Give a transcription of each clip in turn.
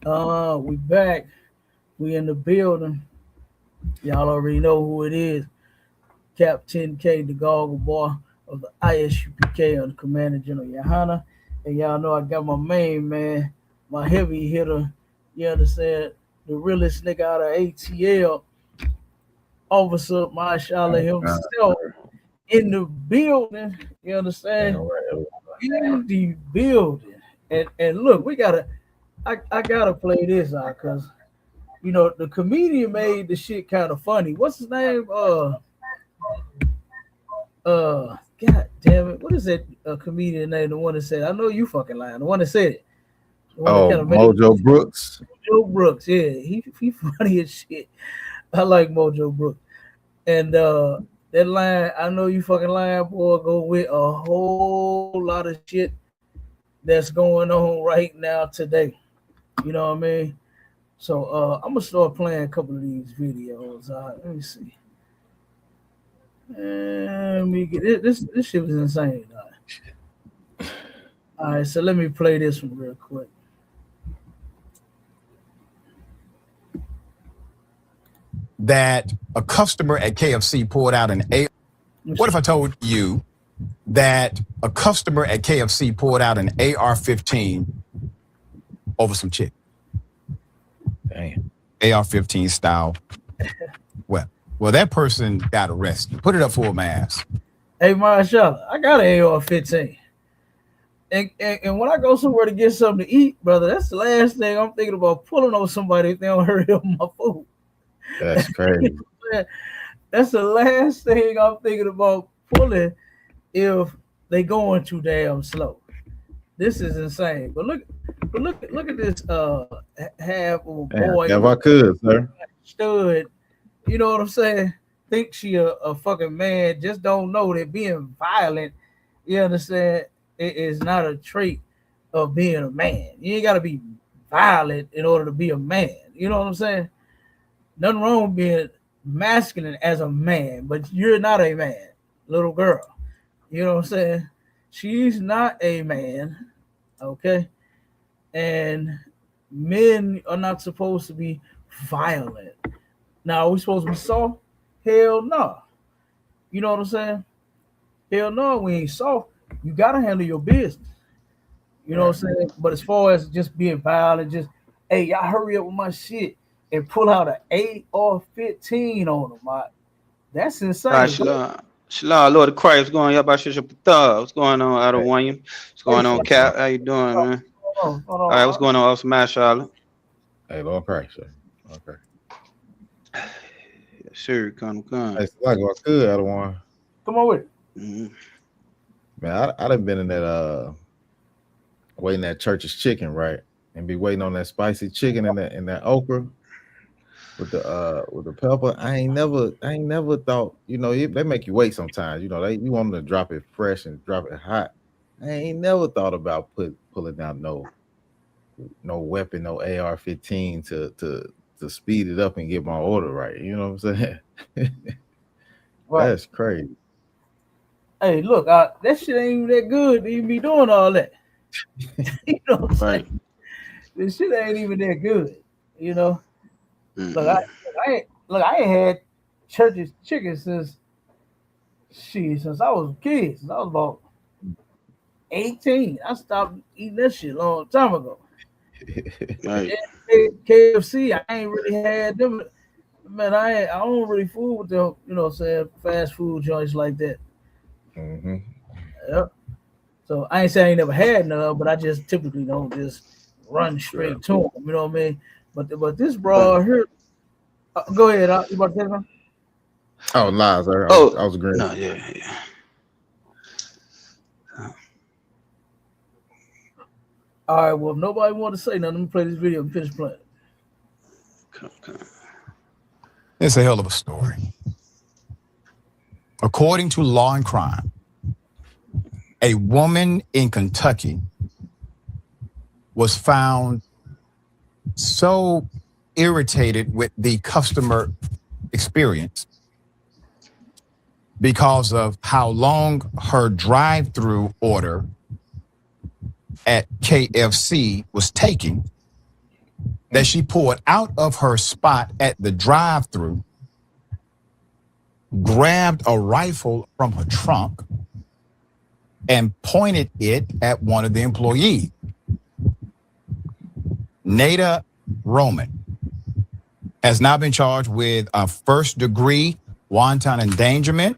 We back. We in the building. Y'all already know who it is. Captain K, the Goggle Boy of the ISUPK on the Commander General Yohana. And y'all know I got my main man, my heavy hitter, you understand, the realest nigga out of ATL, Officer Mashallah himself in the building. You understand? In the building. And look, I gotta play this out because the comedian made the shit kind of funny. What's his name? God damn it. What is that comedian name? The one that said, I know you fucking lying. The one that said it. Mojo Brooks. Mojo Brooks, yeah. He funny as shit. I like Mojo Brooks. And that line, I know you fucking lying, boy, go with a whole lot of shit that's going on right now today. You know what I mean? So I'm gonna start playing a couple of these videos. Let me see. Let me get this shit was insane. All right, so let me play this one real quick. That a customer at KFC pulled out an AR. What if I told you that a customer at KFC pulled out an AR-15 over some chick? Damn. AR-15 style. Well, that person got arrested. Put it up for a mask. Hey, Marshall, I got an AR-15. And when I go somewhere to get something to eat, brother, that's the last thing I'm thinking about, pulling on somebody if they don't hurry up my food. That's crazy. That's the last thing I'm thinking about pulling if they going too damn slow. This is insane. But look at this half of a boy. If I could, sir. Stud. You know what I'm saying? Think she a fucking man, just don't know that being violent, you understand, it is not a trait of being a man. You ain't gotta be violent in order to be a man. You know what I'm saying? Nothing wrong with being masculine as a man, but you're not a man, little girl. You know what I'm saying? She's not a man, okay? And men are not supposed to be violent. Now, are we supposed to be soft? Hell no. You know what I'm saying? Hell no, we ain't soft. You gotta handle your business. You know what I'm saying? But as far as just being violent, just, hey, y'all hurry up with my shit and pull out an AR-15 on them. That's insane. Shalom, Lord of Christ. What's going on? What's going on, out of William? What's going on, Cap? How you doing, man? Hold on. All right, what's going on, Officer Mashallah? Hey, Lord Christ, sir. Okay. Yeah, sure, come. Hey, like I could, I don't want. Come on with it. Mm-hmm. Man, I done been in that waiting that church's chicken, right? And be waiting on that spicy chicken and that okra with the pepper. I ain't never thought, they make you wait sometimes. You want them to drop it fresh and drop it hot. I ain't never thought about pulling out no weapon, no AR-15 to speed it up and get my order right. You know what I'm saying? Right. That's crazy. Hey, look, that shit ain't even that good to even be doing all that. You know what I'm saying? This shit ain't even that good, you know. Look, I ain't had church's chicken since I was a kid. Since I was about 18. I stopped eating that shit a long time ago. Right. KFC, I ain't really had them. Man, I don't really fool with them, fast food joints like that. Mm-hmm. Yep. So I ain't saying I ain't never had none, but I just typically don't just run straight to them. You know what I mean? But this broad here, go ahead. You about to say something? Oh, nah, sir. I was agreeing. No, yeah. All right. Well, if nobody want to say nothing, let me play this video and finish playing. Come. It's a hell of a story. According to Law and Crime, a woman in Kentucky was found so irritated with the customer experience because of how long her drive-through order at KFC was taking that she pulled out of her spot at the drive-thru, grabbed a rifle from her trunk, and pointed it at one of the employees. Nada Roman has now been charged with a first-degree wanton endangerment,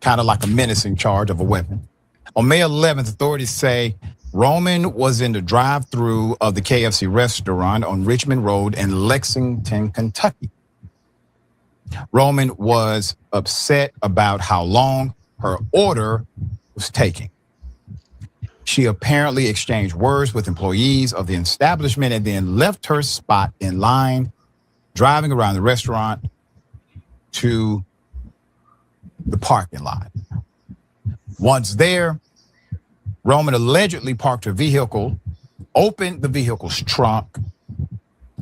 kind of like a menacing charge of a weapon. On May 11th, authorities say Roman was in the drive-thru of the KFC restaurant on Richmond Road in Lexington, Kentucky. Roman was upset about how long her order was taking. She apparently exchanged words with employees of the establishment and then left her spot in line, driving around the restaurant to the parking lot. Once there, Roman allegedly parked her vehicle, opened the vehicle's trunk,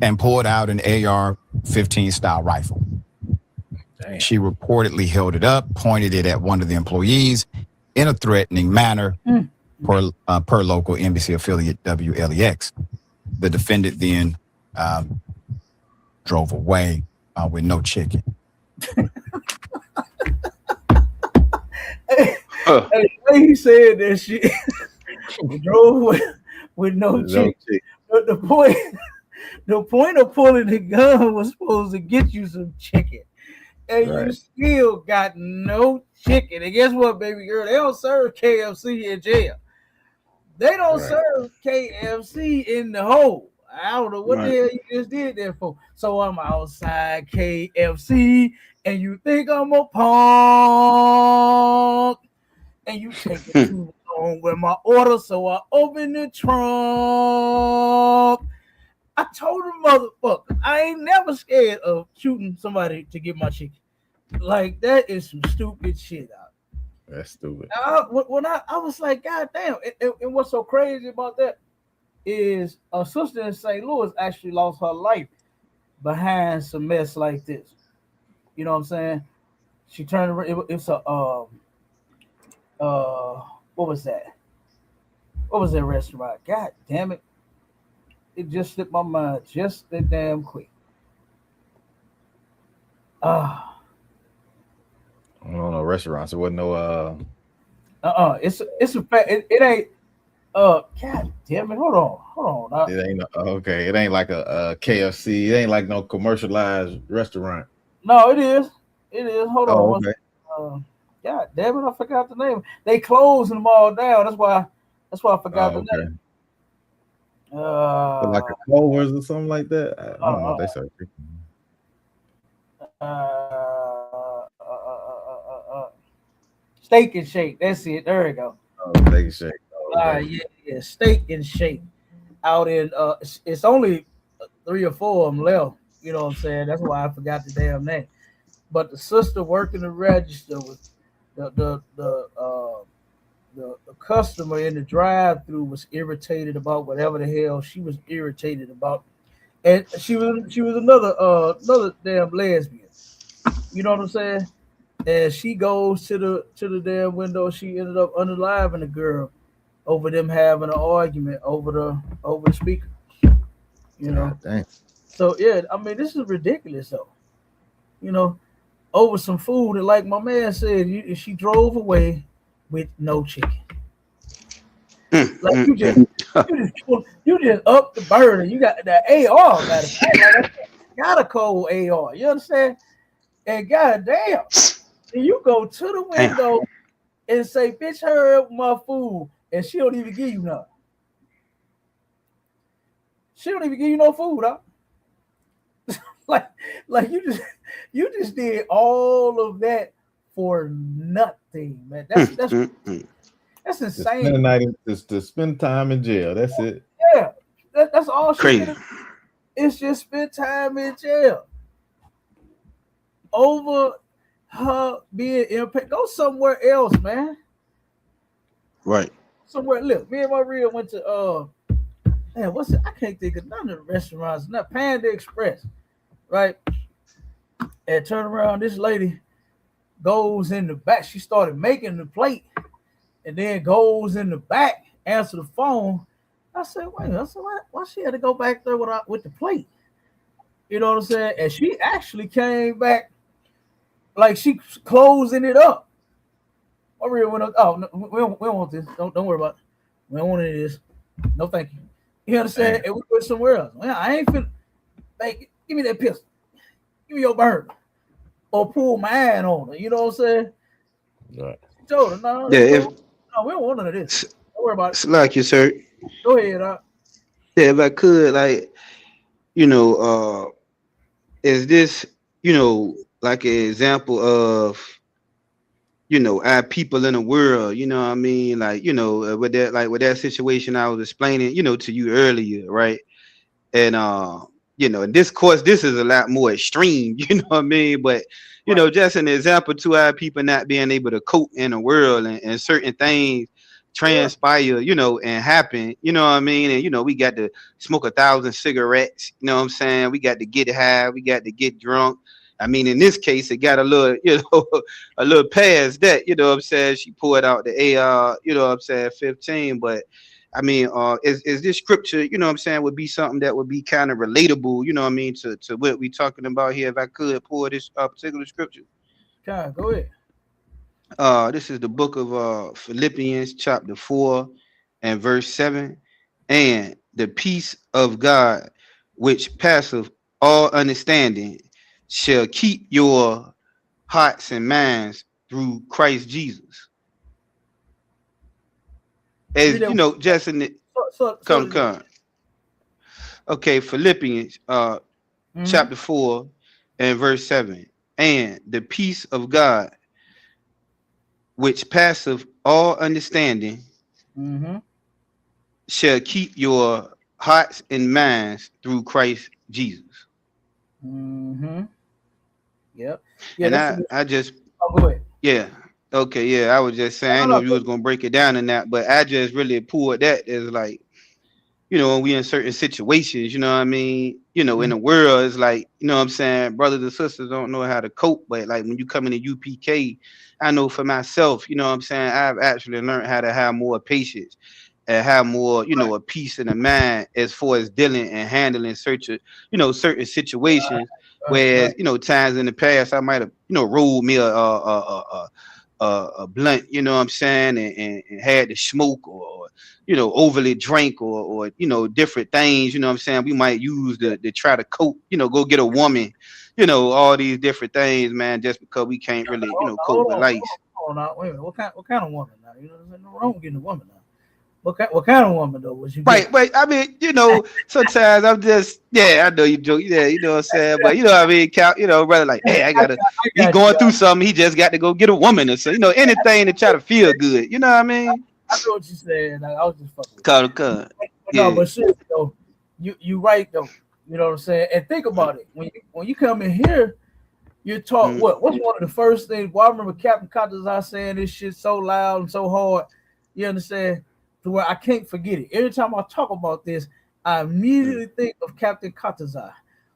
and pulled out an AR-15 style rifle. Damn. She reportedly held it up, pointed it at one of the employees in a threatening manner, per local NBC affiliate WLEX. The defendant then drove away with no chicken. He said that she drove with no chicken. But the point of pulling the gun was supposed to get you some chicken. And you still got no chicken. And guess what, baby girl? They don't serve KFC in jail. They don't serve KFC in the hole. I don't know what the hell you just did there for. So I'm outside KFC, and you think I'm a punk, and you take it too long with my order. So I open the trunk. I told the motherfucker, I ain't never scared of shooting somebody to get my chicken. Like, that is some stupid shit out. That's stupid. When I was like, God damn. And what's so crazy about that is a sister in St. Louis actually lost her life behind some mess like this. You know what I'm saying? She turned around. It's a, what was that? What was that restaurant? God damn it. It just slipped my mind just that damn quick. I don't know, restaurants. There wasn't no It's a fact. It ain't God damn it. Hold on. It ain't okay. It ain't like a KFC. It ain't like no commercialized restaurant. No, it is. Hold on. Okay. God damn it, I forgot the name. They closing them all down. That's why I forgot the name. Like a Clovers or something like that. I don't know. They start Steak and Shake. That's it. There we go. Steak and Shake. Yeah. Steak and Shake. Out in it's only 3 or 4 of them left. You know what I'm saying? That's why I forgot the damn name. But the sister working the register with the customer in the drive-thru was irritated about whatever the hell she was irritated about, and she was another damn lesbian. You know what I'm saying? And she goes to the damn window. She ended up unaliving the girl over them having an argument over the speaker. You know. Dang. So yeah, I mean, this is ridiculous though. You know, over some food, and like my man said, she drove away with no chicken. Like you just up the burner. You got the AR, got a cold AR. You understand? And goddamn, and you go to the window and say, "Bitch, hurry up with my food," and she don't even give you none. She don't even give you no food, huh? like you just did all of that for nothing, man. That's insane. To spend the night, to spend time in jail. That's it. Yeah, that's all she crazy. did. It's just spend time in jail over her being impaired. Go somewhere else, man. Right. Somewhere. Look, me and my real went to man, what's it? I can't think of none of the restaurants. Not Panda Express, right? And turn around, this lady goes in the back. She started making the plate, and then goes in the back, answer the phone. I said, wait, I said, why she had to go back there with the plate? You know what I'm saying? And she actually came back like she closing it up. I really went up. Oh, no, we don't want this. Don't worry about it. We don't want any of this. No, thank you. You understand? And we went somewhere else. Well, I ain't finna. Like, give me that pistol. Give me your burner. Or pull my hand on her. You know what I'm saying? Right. Told her, no, Yeah, if no, we don't want none of this. Don't worry about it. it's like you, sir. Go ahead. Yeah, if I could, like, you know, is this, like an example of, our people in the world, you know what I mean? Like, with that situation I was explaining, to you earlier, right? And in this course, this is a lot more extreme, you know what I mean? But Right. just an example to our people not being able to cope in the world, and certain things Yeah. transpire, and happen, you know what I mean? And we got to smoke 1,000 cigarettes, you know what I'm saying? We got to get high, we got to get drunk. I mean, in this case, it got a little, a little past that, you know what I'm saying? She pulled out the AR, you know what I'm saying, 15, but I mean, is this scripture, you know what I'm saying, would be something that would be kind of relatable, you know what I mean, to what we talking about here, if I could pull this particular scripture. God, go ahead. This is the book of Philippians chapter 4 and verse 7. And the peace of God, which passeth all understanding, shall keep your hearts and minds through Christ Jesus. Read As that. just in the So come. Okay, Philippians mm-hmm. chapter 4 and verse 7. And the peace of God, which passeth all understanding, Mm-hmm. shall keep your hearts and minds through Christ Jesus. Mm-hmm. Yep. Yeah, And that's I just, go ahead. yeah. Okay, yeah, I was just saying, I didn't know No, if you was gonna break it down in that, but I just really pulled that as like, when we in certain situations, you know what I mean? In Mhm. the world, it's like, you know what I'm saying, brothers and sisters don't know how to cope. But like when you come into UPK, I know for myself, you know what I'm saying, I've actually learned how to have more patience and have more, a peace in the mind as far as dealing and handling certain situations. Right. Whereas, times in the past I might have, rolled me a blunt, you know what I'm saying, and had to smoke, or overly drank, or different things, you know what I'm saying, we might use to try to cope, go get a woman, all these different things, man, just because we can't really, cope Hold with on, life. hold on now. Wait a minute. What kind of woman now? You know what I'm saying? No wrong with getting a woman now. What kind of woman though was you getting? Right. I mean, sometimes I'm just, yeah, I know you joke, yeah, you know what I'm saying, but what I mean, brother, like, hey, I he got going you. through something, he just got to go get a woman, or so, anything to try to feel good, you know what I mean? I know what you said. I was just fucking with Cut. you. But no, Yeah. but seriously though, you right though. You know what I'm saying? And think about it. When you come in here, you're taught Mm. what's one of the first things. Well, I remember Captain Cottazar saying this shit so loud and so hard. You understand? To where I can't forget it. Every time I talk about this, I Mm. immediately think of Captain Cottazar.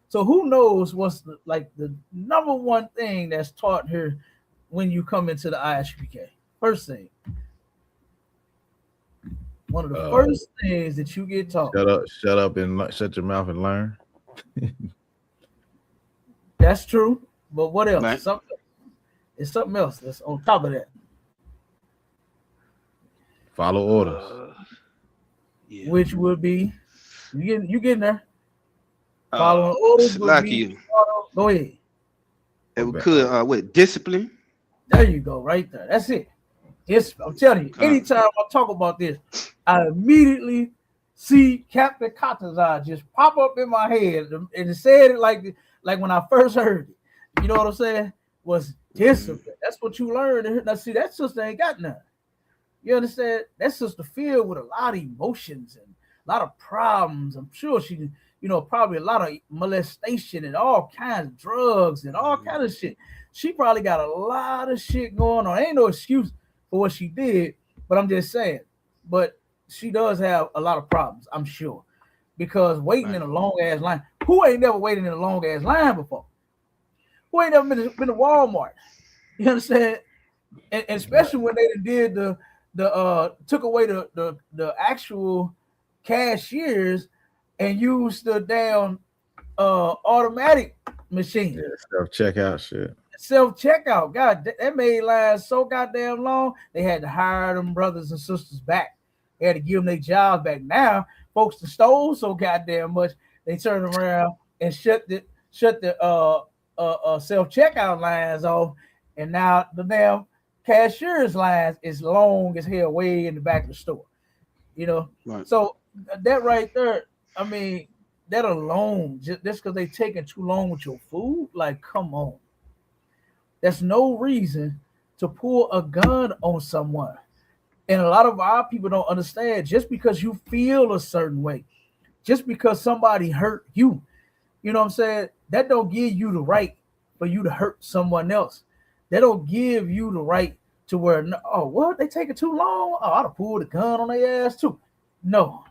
So who knows what's the number one thing that's taught here when you come into the ISUPK? First thing, one of the first things that you get taught. Shut up, and shut your mouth and learn. That's true. But what else? Right. Something else that's on top of that. Follow orders. Yeah. Which would be you getting there. Following orders would Like be you. go ahead. If we could, with discipline. There you go, right there. That's it. Yes, I'm telling you, anytime I talk about this, I immediately see Captain Cottazar just pop up in my head, and it said it like when I first heard it. You know what I'm saying? Was discipline. That's what you learn. Now, see, that sister ain't got none. You understand? That sister filled with a lot of emotions and a lot of problems. I'm sure she, probably a lot of molestation and all kinds of drugs and all kinds of shit. She probably got a lot of shit going on. Ain't no excuse for what she did, but I'm just saying. But she does have a lot of problems, I'm sure, because waiting in a long ass line. Who ain't never waited in a long ass line before? Who ain't never been to Walmart? You understand? And especially when they did the took away the actual cashiers and use the damn automatic machine. Yeah, self-checkout shit. Self-checkout. God, that made lines so goddamn long. They had to hire them brothers and sisters back. They had to give them their jobs back. Now, folks that stole so goddamn much, they turn around and shut the self-checkout lines off, and now the damn cashier's lines is long as hell, way in the back of the store. You know, Right. So that right there, I mean, that alone, just because they taking too long with your food, like, come on. That's no reason to pull a gun on someone. And a lot of our people don't understand, just because you feel a certain way, just because somebody hurt you, you know what I'm saying? That don't give you the right for you to hurt someone else. That don't give you the right to where, oh, what? They taking too long? Oh, I'd have pulled a gun on their ass too. No.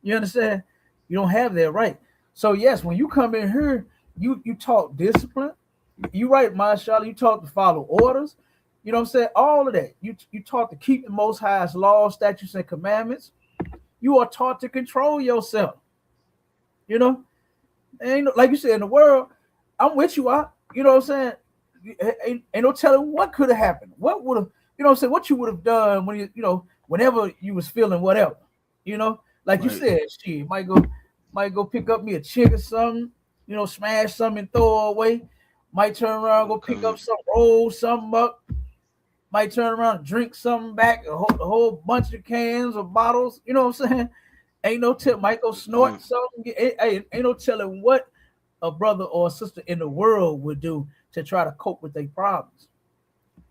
You understand? You don't have that right. So yes, when you come in here, you talk discipline. You right, Mashallah, you taught to follow orders. You know what I'm saying? All of that. You taught to keep the Most High's laws, statutes, and commandments. You are taught to control yourself. You know? And like you said, in the world, I'm with you out. You know what I'm saying? Ain't no telling what could have happened. What would have, you know what I'm saying? What you would have done when whenever you was feeling whatever. You know? Like you said, she might go pick up me a chick or something, smash something and throw it away. Might turn around, go pick up some, roll something up. Might turn around and drink something back, a whole bunch of cans or bottles. You know what I'm saying? Ain't no tell. Might go snort something. Ain't no telling what a brother or a sister in the world would do to try to cope with their problems.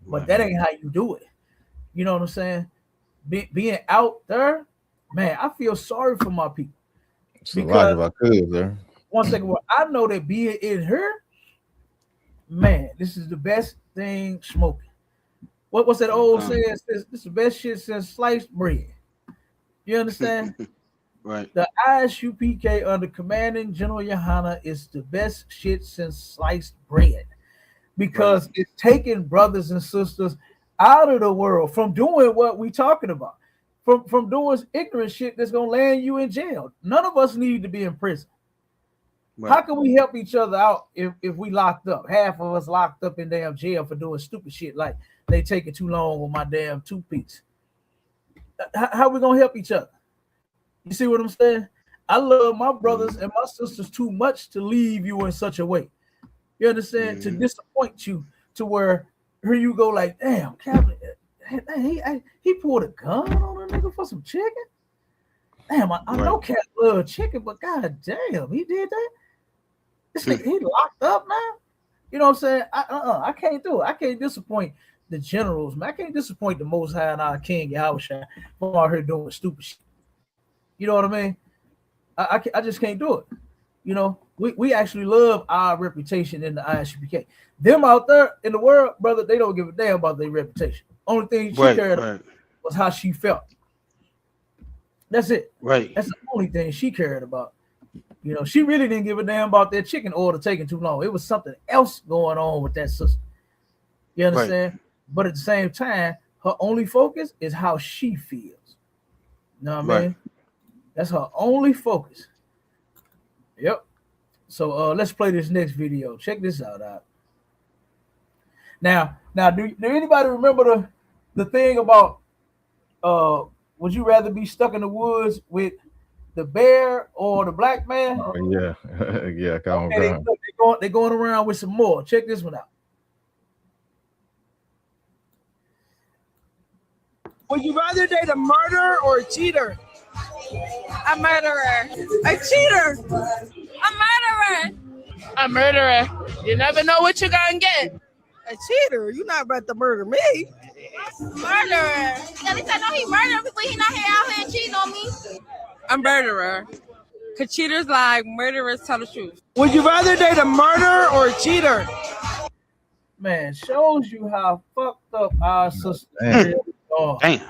But that ain't how you do it. You know what I'm saying? Being out there, man, I feel sorry for my people. It's a lot of I could there. One second, well, I know that being in here, man, this is the best thing smoking. What's that old saying? This is the best shit since sliced bread. You understand? Right. The ISUPK under commanding General Yohana is the best shit since sliced bread, because it's taking brothers and sisters out of the world from doing what we talking about, from doing ignorant shit that's gonna land you in jail. None of us need to be in prison. Right. How can we help each other out if we locked up? Half of us locked up in damn jail for doing stupid shit like they taking too long with my damn toothpicks. How we gonna help each other? You see what I'm saying? I love my brothers and my sisters too much to leave you in such a way. You understand? To disappoint you to where here you go like, damn, Captain, he pulled a gun on a nigga for some chicken. Damn, I know Cap love chicken, but god damn, he did that. This nigga, he locked up now. You know what I'm saying? I can't do it. I can't disappoint the generals, man. I can't disappoint the Most High and our King Yahushua from out here doing stupid shit. You know what I mean? I just can't do it. You know, we actually love our reputation in the ISUPK. Them out there in the world, brother, they don't give a damn about their reputation. Only thing she cared about was how she felt. That's it. Right. That's the only thing she cared about. You know, she really didn't give a damn about that chicken order taking too long. It was something else going on with that sister. You understand? Right. But at the same time, her only focus is how she feels. You know what I mean? That's her only focus. Yep. So let's play this next video. Check this out. Now, do anybody remember the thing about would you rather be stuck in the woods with the bear or the black man? Oh yeah. Yeah, come on. They're going around with some more. Check this one out. Would you rather date a murderer or a cheater? A murderer. A cheater. A murderer. A murderer. You never know what you're gonna get. A cheater? You're not about to murder me. Murderer. At least I know he murdered people. He not here out here cheating on me. A murderer. Cause cheaters lie, murderers tell the truth. Would you rather date a murderer or a cheater? Man, shows you how fucked up our sister is. Damn.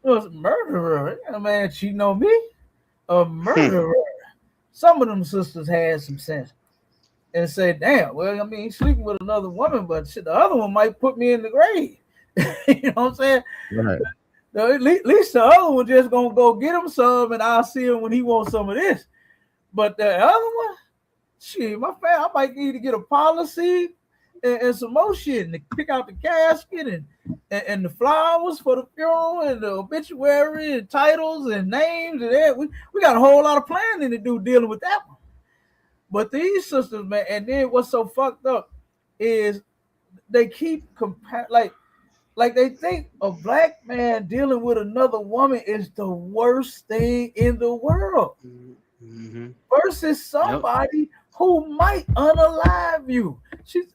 It was a murderer. A man cheating on me. A murderer. Some of them sisters had some sense and said, damn, well, I mean, he's sleeping with another woman, but shit, the other one might put me in the grave. You know what I'm saying? Right. Now, at least the other one just gonna go get him some, and I'll see him when he wants some of this. But the other one, shit, my fam, I might need to get a policy and some more shit, and pick out the casket and the flowers for the funeral and the obituary and titles and names and that. We got a whole lot of planning to do dealing with that one. But these sisters, man, and then what's so fucked up is they keep like they think a black man dealing with another woman is the worst thing in the world. Mm-hmm. Versus somebody who might unalive you.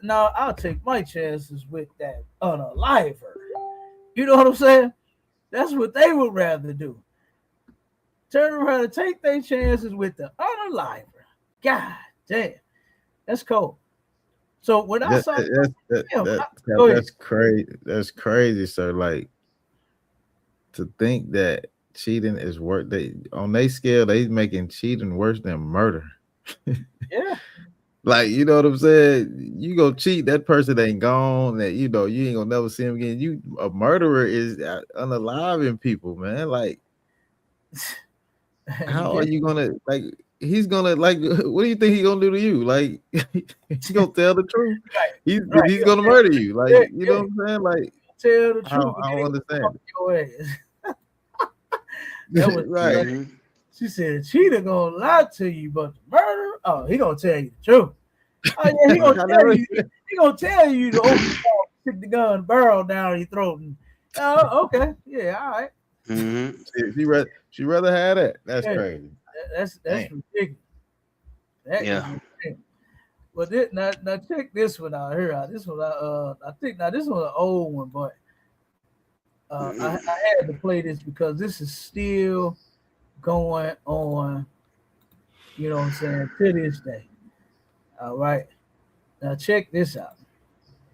Now I'll take my chances with that unaliver. You know what I'm saying? That's what they would rather do. Turn around and take their chances with the unaliver. God damn, that's cold. So when I saw that's crazy. That's crazy, sir. Like to think that cheating is worse. They on their scale, they making cheating worse than murder. Yeah. Like, you know what I'm saying? You go cheat, that person ain't gone, that you ain't gonna never see him again. You a murderer is unaliving people, man. Like, how are you gonna like? He's gonna like. What do you think he's gonna do to you? Like, he's gonna tell the truth. He's gonna murder you. Like, you know what I'm saying? Like, tell the truth. I don't understand. Your ass. That was right. Mm-hmm. She said a cheater gonna lie to you, but the murderer, oh, he gonna tell you the truth. Oh yeah, he gonna tell you to stick the gun barrel down your throat. And, oh, okay, yeah, all right. Mm-hmm. She rather have that. That's crazy. That's ridiculous. That is ridiculous. But now check this one out here. This one I think now this one's an old one, but I had to play this because this is still going on. You know what I'm saying, to this day. All right. Now check this out.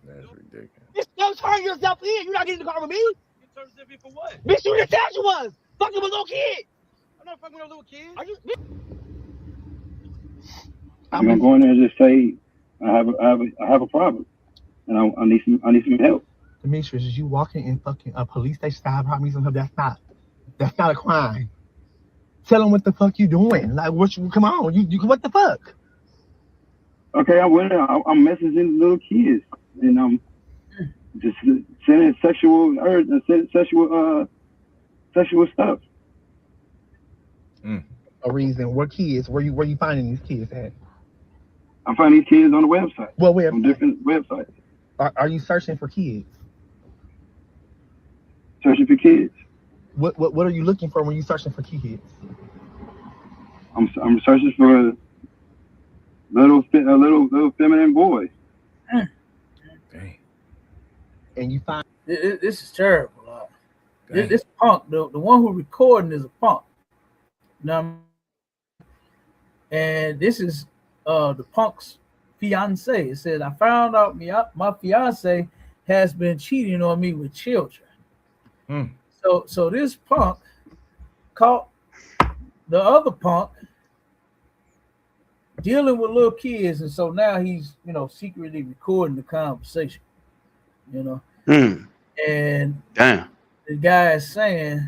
That's ridiculous. Bitch, don't turn yourself in. You're not getting in the car with me. You turn yourself in for what? Bitch, you just said you was. Fucking with a little kid. I'm not fucking with a little kid. Are you? I'm gonna go in there and just say I have a problem, and I need some help. Demetrius, is you walking in fucking a police station style probably some help? That's not a crime. Tell them what the fuck you doing. Like, come on, you what the fuck? Okay, I went. I'm messaging little kids, and I'm just sending sexual stuff. A reason. What kids? Where you finding these kids at? I'm finding these kids on the website. What website? On different websites. Are you searching for kids? Searching for kids. What are you looking for when you're searching for kids? I'm searching for little feminine boys. Dang. And you find this is terrible. This punk, the one who recording is a punk. Now, and this is the punk's fiance. It says, I found out my fiance has been cheating on me with children. So this punk caught the other punk dealing with little kids, and so now he's secretly recording the conversation. And damn, the guy is saying,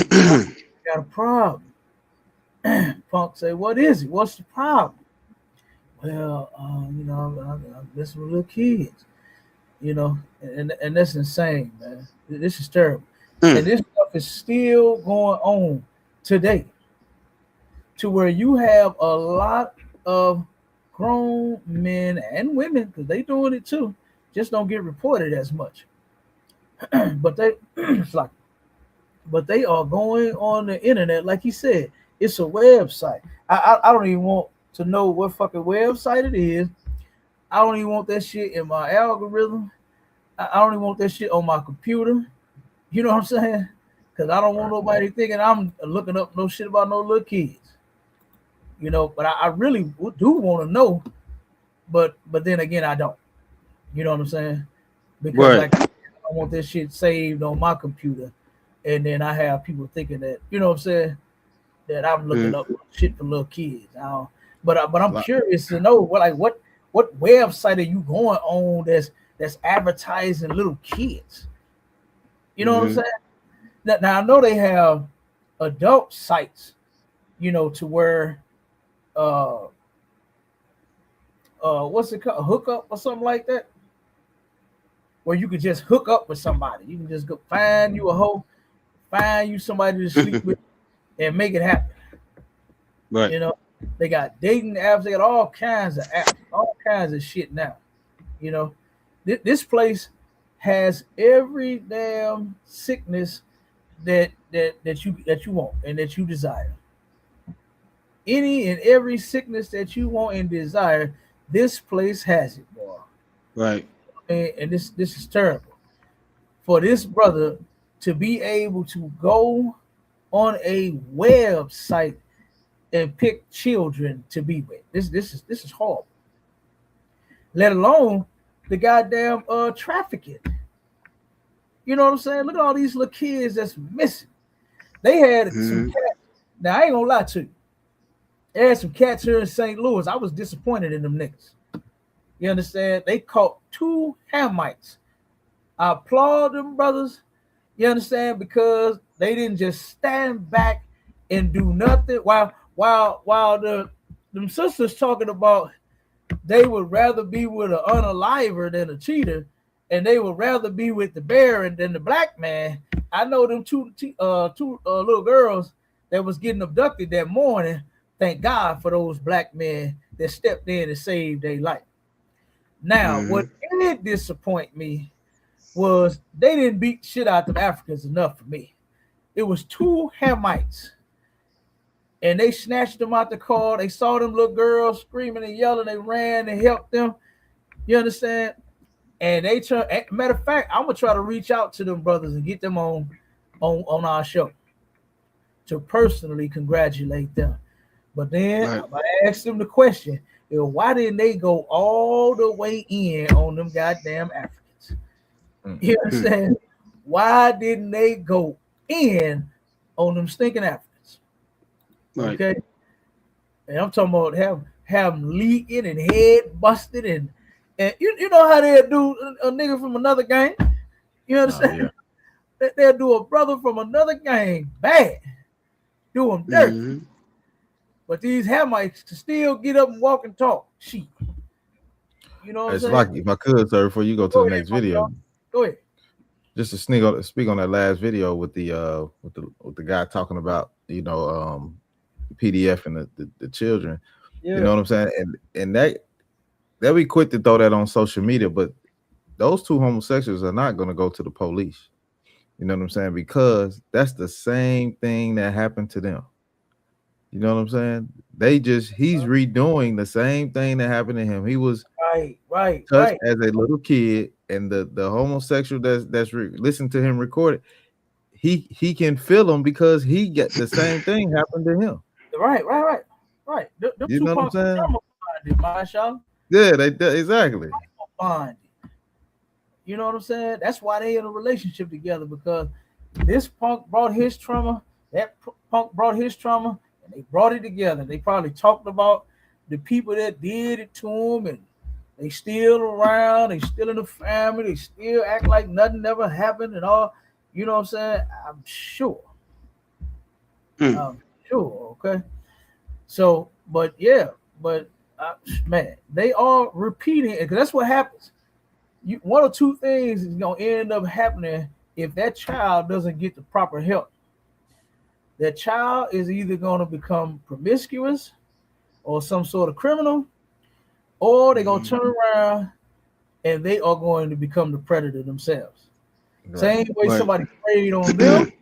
got a problem. Punk say, what is it? What's the problem? Well, I'm messing with little kids, and that's insane, man. This is terrible. And this stuff is still going on today, to where you have a lot of grown men and women, because they doing it too, just don't get reported as much. But they are going on the internet, like he said. It's a website. I don't even want to know what fucking website it is. I don't even want that shit in my algorithm. I don't even want that shit on my computer. You know what I'm saying? Because I don't want nobody thinking I'm looking up no shit about no little kids. But I really do want to know. But then again, I don't. You know what I'm saying? Because like, I don't want this shit saved on my computer. And then I have people thinking that, you know what I'm saying, that I'm looking up shit for little kids. But I'm curious to know what website are you going on that's advertising little kids? You know what I'm saying? Now I know they have adult sites, to where what's it called, hookup or something like that, where you could just hook up with somebody. You can just go find you a hoe, find you somebody to sleep with, and make it happen. Right. They got dating apps. They got all kinds of apps, all kinds of shit now. This place has every damn sickness that you want and that you desire. Any and every sickness that you want and desire, this place has it, boy. Right. And this is terrible for this brother to be able to go on a website and pick children to be with. This is horrible. Let alone the goddamn trafficking. You know what I'm saying? Look at all these little kids that's missing. They had some cats. Now I ain't gonna lie to you. They had some cats here in St. Louis. I was disappointed in them niggas. You understand? They caught 2 Hamites. I applaud them brothers. You understand? Because they didn't just stand back and do nothing while them sisters talking about they would rather be with an unaliver than a cheater, and they would rather be with the bear than the black man. I know them two little girls that was getting abducted that morning. Thank God for those black men that stepped in and saved their life. Now, what did disappoint me was they didn't beat shit out of Africans enough for me. It was 2 Hamites, and they snatched them out the car. They saw them little girls screaming and yelling. They ran and helped them. You understand? And they matter of fact, I'm gonna try to reach out to them brothers and get them on our show to personally congratulate them. But then I asked them the question: why didn't they go all the way in on them goddamn Africans? You understand? Why didn't they go in on them stinking Africans? Right. Okay. And I'm talking about have them leaking and head busted and you know how they'll do a nigga from another gang. You understand? They'll do a brother from another gang bad, do them dirty. But these Hamites to still get up and walk and talk. Shit. You know what I'm saying? Like, if I could, sir, before you go to the next video. Go ahead. Just to speak on that last video with the guy talking about, PDF and the children. Yeah. You know what I'm saying? And they'll be quick to throw that on social media, but those 2 homosexuals are not going to go to the police. You know what I'm saying? Because that's the same thing that happened to them. You know what I'm saying? He's redoing the same thing that happened to him. He was touched as a little kid, and the homosexual that's listened to him record it, he can feel him because he get the same thing happened to him. Right. You know what I'm saying? Yeah, they exactly. You know what I'm saying? That's why they in a relationship together, because this punk brought his trauma, that punk brought his trauma, and they brought it together. They probably talked about the people that did it to them, and they still around, they still in the family, they still act like nothing ever happened and all. You know what I'm saying? I'm sure. I'm sure, okay? So, but man, they are repeating it, because that's what happens. One or 2 things is going to end up happening if that child doesn't get the proper help. That child is either going to become promiscuous or some sort of criminal, or they're going to turn around and they are going to become the predator themselves. Right. Same way somebody preyed on them,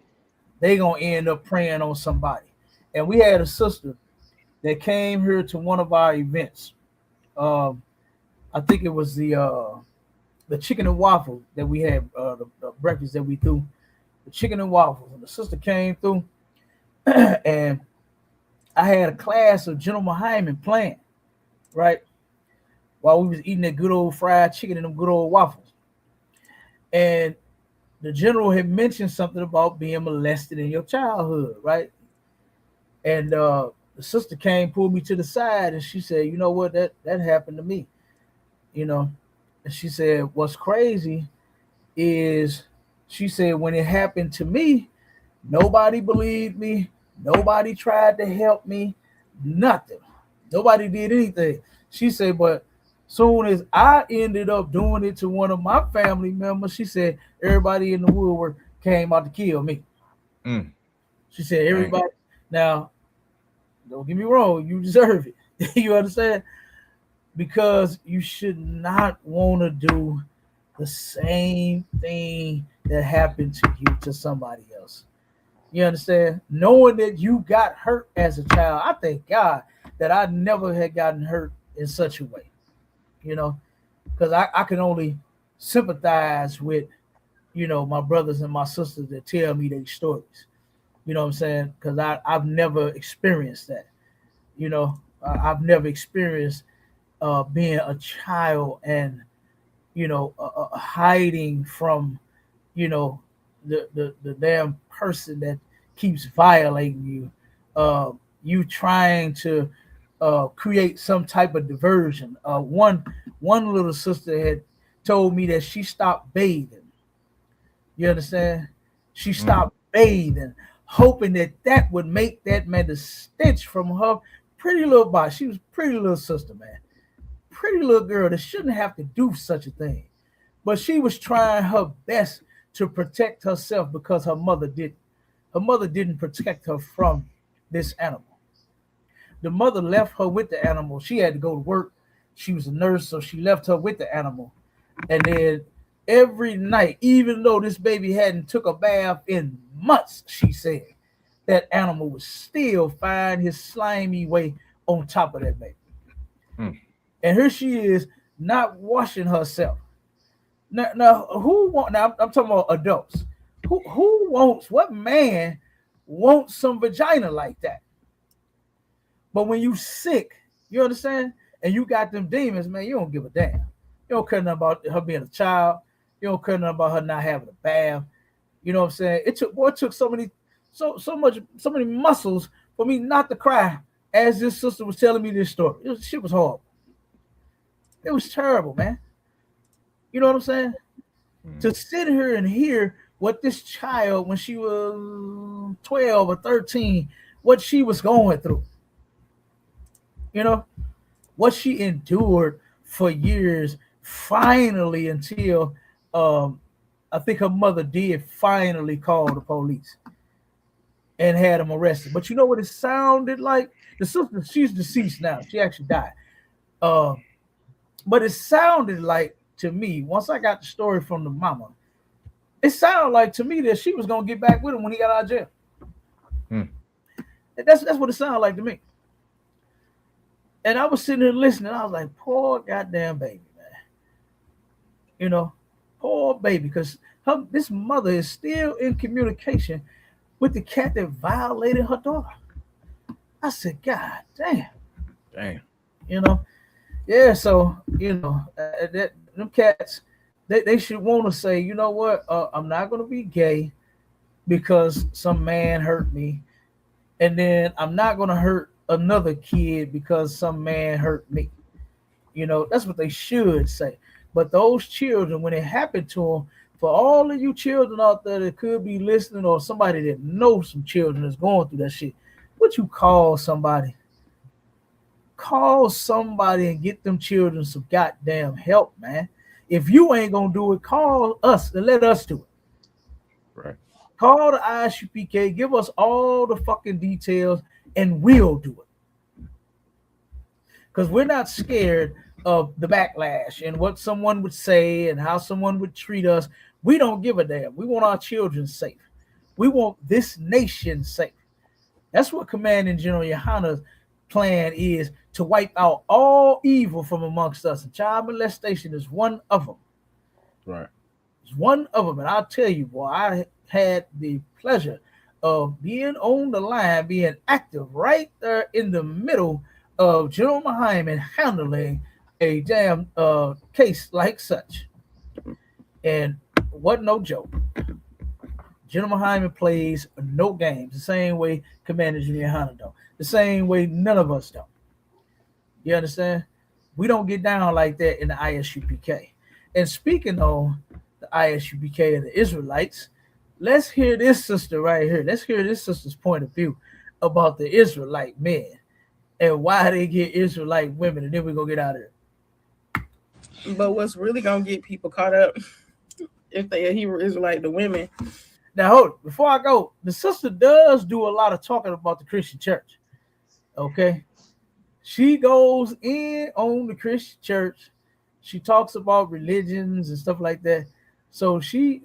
they're going to end up preying on somebody. And we had a sister that came here to one of our events. I think it was the chicken and waffles that we had, the breakfast that we threw, the chicken and waffles. And the sister came through, and I had a class of General Hyman playing, right, while we was eating that good old fried chicken and them good old waffles. And the general had mentioned something about being molested in your childhood, right? And the sister came, pulled me to the side, and she said, you know what, that happened to me, And she said, what's crazy is, she said, when it happened to me, Nobody believed me. Nobody tried to help me. Nothing. Nobody did anything. She said, but soon as I ended up doing it to one of my family members, she said everybody in the woodwork came out to kill me. Mm. She said Dang. everybody. Now, don't get me wrong, you deserve it. You understand? Because you should not want to do the same thing that happened to you to somebody else. You understand? Knowing that you got hurt as a child, I thank God that I never had gotten hurt in such a way. You know, because I can only sympathize with, my brothers and my sisters that tell me their stories. You know what I'm saying? Because I've never experienced that. I've never experienced being a child and hiding from the damn person that keeps violating you. You trying to create some type of diversion. One little sister had told me that she stopped bathing. You understand? She stopped bathing, hoping that would make that man the stench from her pretty little body. She was a pretty little sister, man. Pretty little girl that shouldn't have to do such a thing. But she was trying her best to protect herself because her mother didn't. Her mother didn't protect her from this animal. The mother left her with the animal. She had to go to work. She was a nurse, so she left her with the animal. And then every night, even though this baby hadn't took a bath in months, she said, that animal would still find his slimy way on top of that baby. And here she is not washing herself. Now who want? Now I'm talking about adults. Who wants? What man wants some vagina like that? But when you sick, you understand, and you got them demons, man, you don't give a damn. You don't care nothing about her being a child. You don't care nothing about her not having a bath. You know what I'm saying? It took so many muscles for me not to cry as this sister was telling me this story. Shit was horrible. It was terrible, man. You know what I'm saying? To sit here and hear what this child, when she was 12 or 13, what she was going through. You know, what she endured for years, finally until I think her mother did finally call the police and had him arrested. But you know what it sounded like? The sister, she's deceased now. She actually died. But it sounded like to me, once I got the story from the mama, it sounded like to me that she was gonna get back with him when he got out of jail. That's what it sounded like to me. And I was sitting there listening. I was like, poor goddamn baby, man. You know, poor baby, because this mother is still in communication with the cat that violated her daughter. I said, God damn. Damn. You know, yeah. So them cats, they should want to say, you know what? I'm not going to be gay because some man hurt me, and then I'm not going to hurt another kid because some man hurt me. You know, that's what they should say. But those children, when it happened to them, for all of you children out there that could be listening, or somebody that knows some children that's going through that shit, what you call somebody? Call somebody and get them children some goddamn help, man. If you ain't gonna do it, call us and let us do it. Right. Call the ISUPK, give us all the fucking details, and we'll do it. Because we're not scared of the backlash and what someone would say and how someone would treat us. We don't give a damn. We want our children safe. We want this nation safe. That's what Commanding General Yohana's plan is, to wipe out all evil from amongst us. And child molestation is one of them. Right. It's one of them. And I'll tell you, boy, I had the pleasure of being on the line, being active right there in the middle of General Muhammad handling a damn case like such. And what no joke. General Muhammad plays no games, the same way Commander General Yohana don't. The same way none of us don't. You understand? We don't get down like that in the ISUPK. And speaking of the ISUPK and the Israelites, let's hear this sister right here. Let's hear this sister's point of view about the Israelite men and why they get Israelite women, and then we're gonna get out of it. But what's really gonna get people caught up if they a Hebrew Israelite, the women. Now hold it. Before I go, the sister does do a lot of talking about the Christian church. Okay. She goes in on the Christian church. She talks about religions and stuff like that. So she,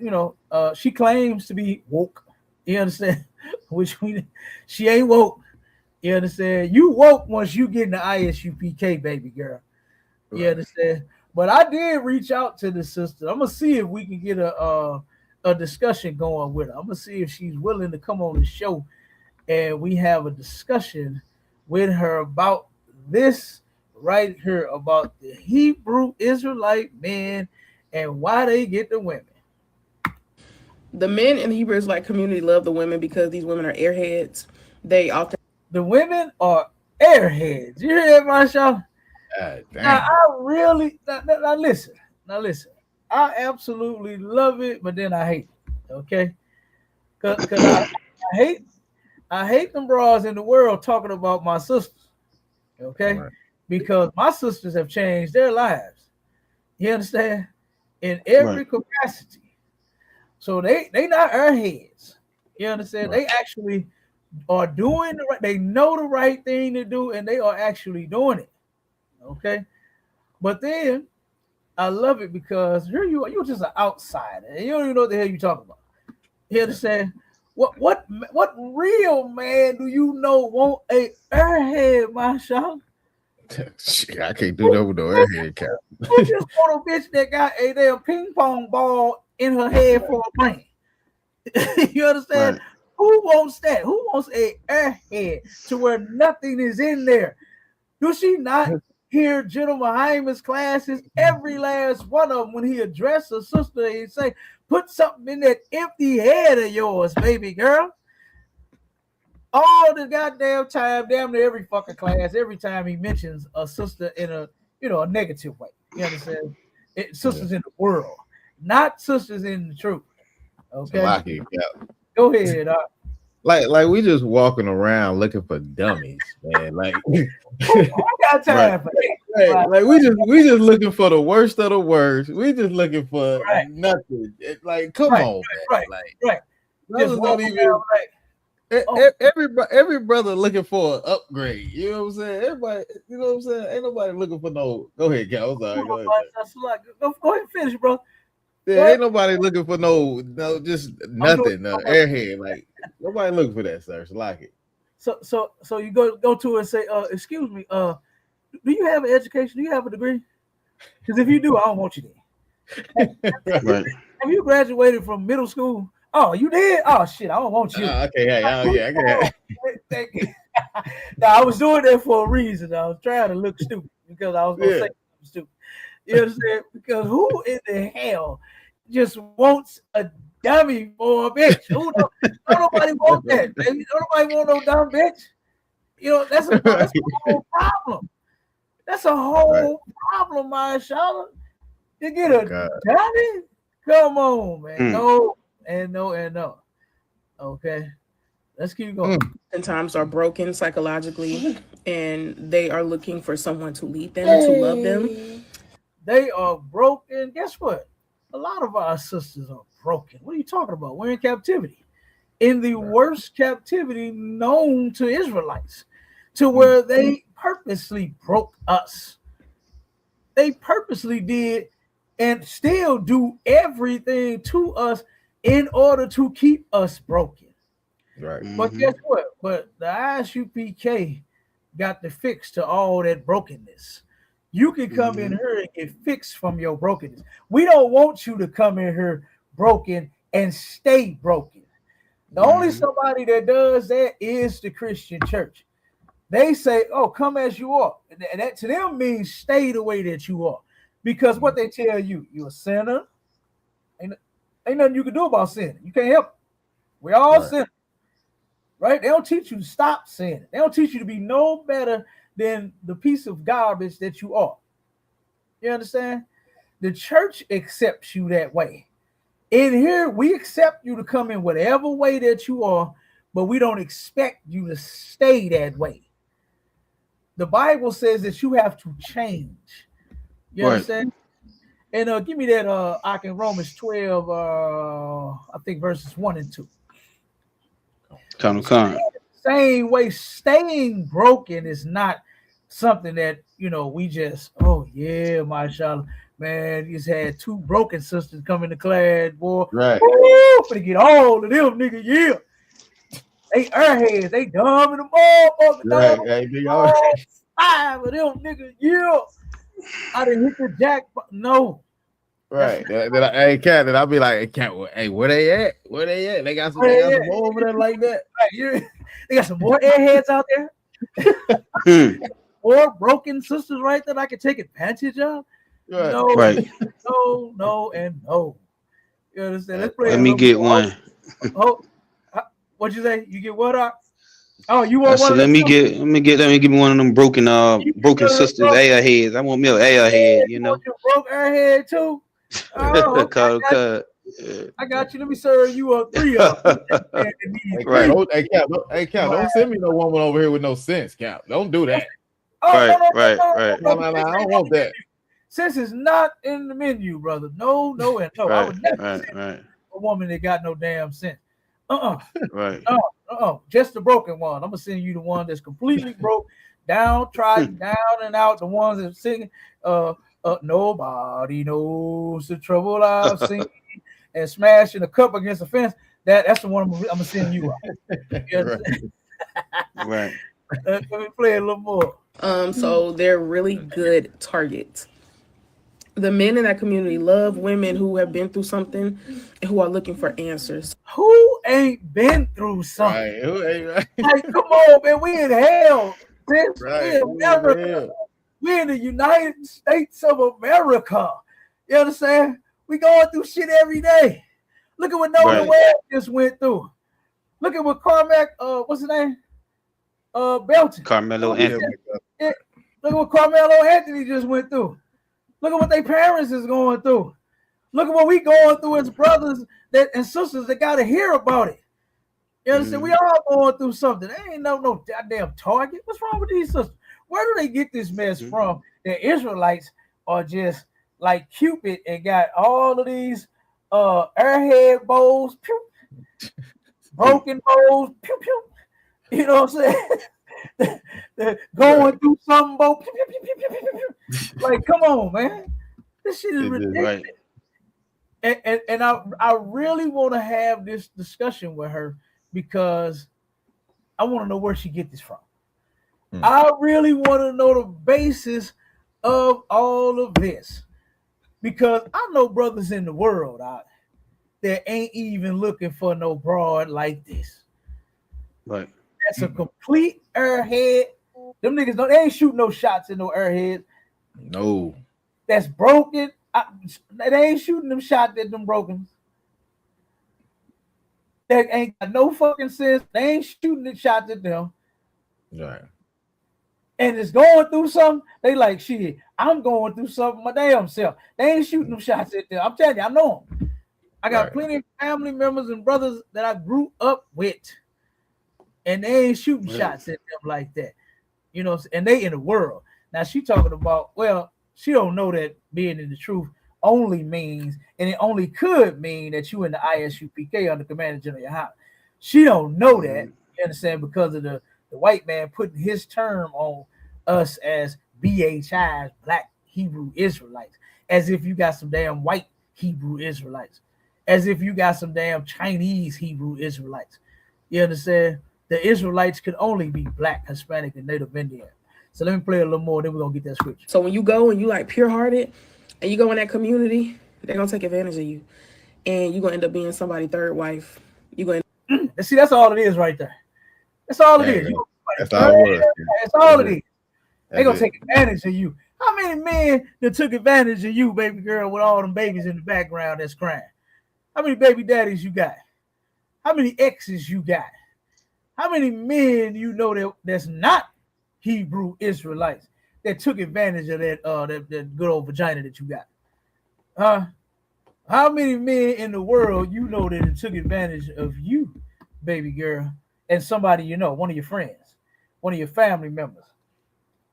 she claims to be woke. You understand? She ain't woke. You understand? You woke once you get in the ISUPK, baby girl. Right. You understand? But I did reach out to the sister. I'm gonna see if we can get a discussion going with her. I'm gonna see if she's willing to come on the show and we have a discussion with her about this right here, about the Hebrew Israelite men and why they get the women. The men in the Hebrew Israelite community love the women because these women are airheads. The women are airheads. You hear that, Marshall? Now I really now listen. I absolutely love it, but then I hate it. Okay, because I hate them bras in the world talking about my sisters. Okay, right. Because my sisters have changed their lives. You understand? In every capacity. So they not airheads. You understand? Right. They actually are doing the right. They know the right thing to do, and they are actually doing it. Okay, but then I love it because you're just an outsider and you don't even know what the hell you're talking about. You understand? What real man do you know want a airhead, my shot? Shit, I can't do that with no airhead cap. You just want a bitch that got a damn ping pong ball in her head for a brain. You understand? Right. Who wants that? Who wants a airhead to where nothing is in there? Do she not hear General Hyman's classes, every last one of them, when he addressed a sister, he'd say, put something in that empty head of yours, baby girl. All the goddamn time, damn near every fucking class, every time he mentions a sister in a negative way. You understand? Sisters in the world, not sisters in the truth. Okay. Go ahead. Like we just walking around looking for dummies, man. Like I got time for that. Like we just looking for the worst of the worst. We just looking for nothing. Like come on, man. Right. Just don't even. Every brother looking for an upgrade. You know what I'm saying? Everybody, you know what I'm saying? Ain't nobody looking for no. Go ahead, Cal. I'm sorry. Go ahead. Go ahead and finish, bro. Yeah, ain't nobody looking for no, just nothing. Airhead, like nobody looking for that, sir. It's like it. So you go to her and say, excuse me, do you have an education? Do you have a degree? Because if you do, I don't want you there. Right. Have you graduated from middle school? Oh, you did? Oh shit, I don't want you. Okay, I got it. Now I was doing that for a reason. I was trying to look stupid because I was gonna say something stupid. You understand? Because who in the hell just wants a dummy for a bitch? Don't nobody want that, baby. Don't nobody want no dumb bitch. That's a whole problem. That's a whole problem, my Charlotte. You get a dummy? Come on, man. No, and no. Okay. Let's keep going. Sometimes are broken psychologically, and they are looking for someone to lead them and to love them. They are broken. Guess what? A lot of our sisters are broken. What are you talking about? We're in captivity. In the worst captivity known to Israelites, to where they purposely broke us. They purposely did and still do everything to us in order to keep us broken. Right. But guess what? But the ISUPK got the fix to all that brokenness. You can come in here and get fixed from your brokenness. We don't want you to come in here broken and stay broken. The only somebody that does that is the Christian church. They say, oh, come as you are. And that to them means stay the way that you are. Because what they tell you, you're a sinner. Ain't nothing you can do about sin. You can't help it. We all sin. Right? They don't teach you to stop sinning. They don't teach you to be no better than the piece of garbage that you are. You understand? The church accepts you that way. In here, we accept you to come in whatever way that you are, but we don't expect you to stay that way. The Bible says that you have to change. You Right. understand? And give me that I can Romans 12, I think verses 1 and 2. Come. Same way, staying broken is not something that we just, oh yeah, mashallah, man, you just had 2 broken sisters come into class, boy. Right. Woo, finna get all of them niggas, yeah. They airheads, they dumb in the motherfucker, Right. dog. Hey, big All 5 of them niggas, yeah. I didn't hit the jackpot. No. Right. Hey, Cat, then I'll be like, hey, Cat, hey, where they at? Where they at? They got some more over there like that. Right, they got some more airheads out there. Or broken sisters right that I can take advantage of. Right. No, Right. no, and no. You understand? Let's play. Let me get one. Oh, what'd you say? You get what up? Oh, you want I said, one? let me get one of them broken sisters airheads. I want me an airhead, you know. Want your broke airhead too? Oh, okay. I got you. Let me serve you up 3 of them. Right. Hey, Cap, don't send me no woman over here with no sense, Cap. Don't do that. Oh, right. No, I don't want that. Sense is not in the menu, brother. No, and no. I would never send a woman that got no damn sense. Right. Just the broken one. I'm gonna send you the one that's completely broke, downtrodden, down and out. The ones that singing, nobody knows the trouble I've seen, and smashing a cup against a fence. That's the one I'm gonna send you out. Right. Let me play a little more. So they're really good targets. The men in that community love women who have been through something and who are looking for answers. Who ain't been through something? Right. Who ain't right? Like, come on, man. We in hell. Bitch. Right. We in America. We in the United States of America. You understand? We going through shit every day. Look at what Nolan Webb just went through. Look at what Carmack, what's his name? Belton. Carmelo Anthony. Look at what Carmelo Anthony just went through. Look at what their parents is going through. Look at what we going through as brothers and sisters that got to hear about it. You understand? We all going through something. There ain't no goddamn target. What's wrong with these sisters? Where do they get this mess from? The Israelites are just like Cupid and got all of these airhead bows, pew, broken bows, pew, pew. You know what I'm saying? They're going through some boat. Pew, pew, pew, pew, pew, pew. Like, come on, man. This shit is ridiculous. Right. And I really want to have this discussion with her because I want to know where she get this from. I really want to know the basis of all of this because I know brothers in the world that ain't even looking for no broad like this. Right. That's a complete airhead. Them niggas they ain't shooting no shots in no airheads. No. That's broken. They ain't shooting them shots at them broken. They ain't got no fucking sense. They ain't shooting the shots at them. Right. And it's going through something. They like, shit, I'm going through something my damn self. They ain't shooting them shots at them. I'm telling you, I know them. I got plenty of family members and brothers that I grew up with. And they ain't shooting shots at them like that. You know, and they in the world. Now she talking about, well, she don't know that being in the truth only means, and it only could mean that you in the ISUPK under Commander General Yahya. She don't know that, you understand, because of the white man putting his term on us as BHIs, Black Hebrew Israelites, as if you got some damn white Hebrew Israelites, as if you got some damn Chinese Hebrew Israelites. You understand? The Israelites could only be Black, Hispanic, and Native Indian. So let me play a little more, then we're going to get that scripture. So when you go and you like pure-hearted and you go in that community, they're going to take advantage of you. And you're going to end up being somebody's third wife. You're going to see, that's all it is right there. That's all it is. That's all it was. That's all it is. They're going to take advantage of you. How many men that took advantage of you, baby girl, with all them babies in the background that's crying? How many baby daddies you got? How many exes you got? How many men you know that's not Hebrew Israelites that took advantage of that good old vagina that you got? How many men in the world you know that it took advantage of you, baby girl, and somebody you know, one of your friends, one of your family members?